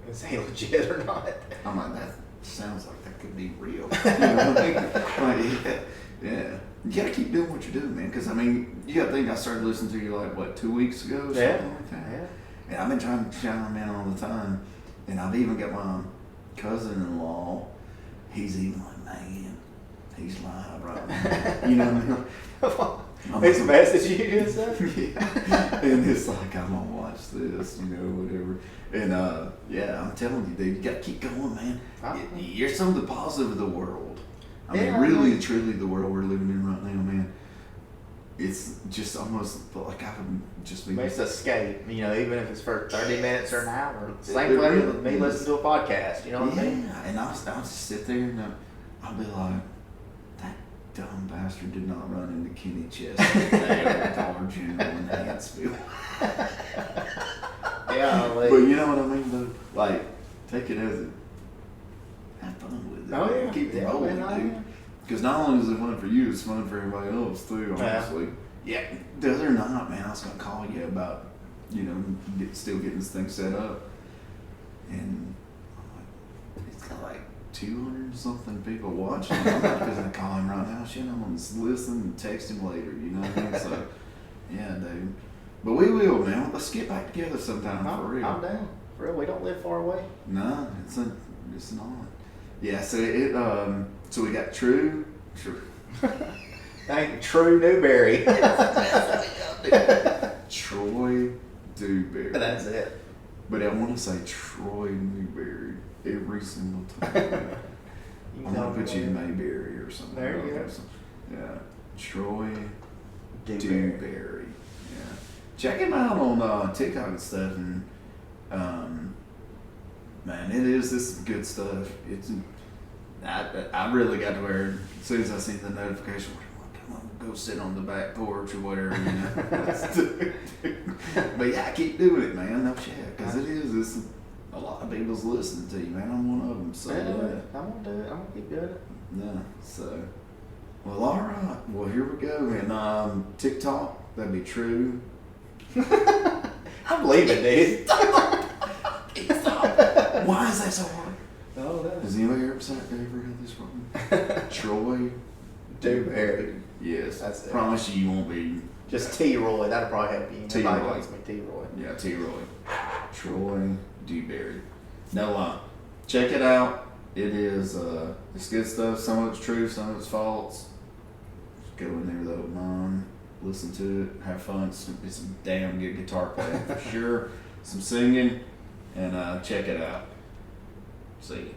Is he legit or not? that sounds like that could be real. You know what I mean? Like, yeah. You gotta keep doing what you're doing, man. Because, I mean, you gotta think I started listening to you like, what, 2 weeks ago or something like that? Yeah. And I've been trying to chime him in all the time. And I've even got my cousin-in-law. He's even like, man, he's live right now. You know what I mean? Makes a message you do and stuff. Yeah. And it's like, I'm gonna watch this, you know, whatever. And yeah, I'm telling you, dude, you gotta keep going, man. You're some of the positive of the world. I mean, Yeah, really, man. truly, the world we're living in right now, man. It's just almost like I would just be. Makes us escape, you know, even if it's for 30 minutes or an hour. Same It way really with me is. listening to a podcast, you know what I mean? Yeah, and I'll just sit there and I'll be like, that dumb bastard did not run into Kenny Chesney at Dollar General in Hansville. Yeah, But you know what I mean, though? Like, take it as have fun with it. Oh, man. yeah. Keep it Yeah, rolling, man, dude. Because not only is it fun for you, it's fun for everybody else, too, Yeah. honestly. Yeah, the other night, man, I was going to call you about, you know, still getting this thing set up. And I'm like, it's got like 200 something people watching. I'm not going to call him right now. Shit, I'm going to listen and text him later, you know what I mean? So, yeah, dude. But we will, man. Let's get back together sometime, for real. I'm down. For real, we don't live far away. No, it's not. Yeah, so so we got True. Thank you, True Dewberry. Troy Dewberry. That's it. But I want to say Troy Newberry every single time. You I'm know gonna put you me. in Mayberry or something. There you go. Yeah, Troy Dewberry. Dewberry. Yeah, check him out on TikTok and stuff. And man, this is good stuff. I really got to where as soon as I seen the notification, come on, go sit on the back porch or whatever, you know. But yeah, keep doing it, man. No shit, because it's a lot of people's listening to you, man. I'm one of them. So Yeah, I'm gonna do it. I'm gonna keep doing it. yeah, so well, all right. Well, here we go. And TikTok, that'd be True. I'm leaving, dude. Why is that so hard? Oh, no. Has anybody ever heard this problem? Troy Dewberry. Yes. That's it. Promise you won't be. Just T-Roy. That'll probably help you. T-Roy. Everybody calls me T-Roy. Yeah, T-Roy. Troy Dewberry. No lie. Check it out. It is, it's good stuff. Some of it's true, some of it's false. Just go in there with open mind, listen to it, have fun. It's some damn good guitar playing for sure. Some singing, and check it out. See you.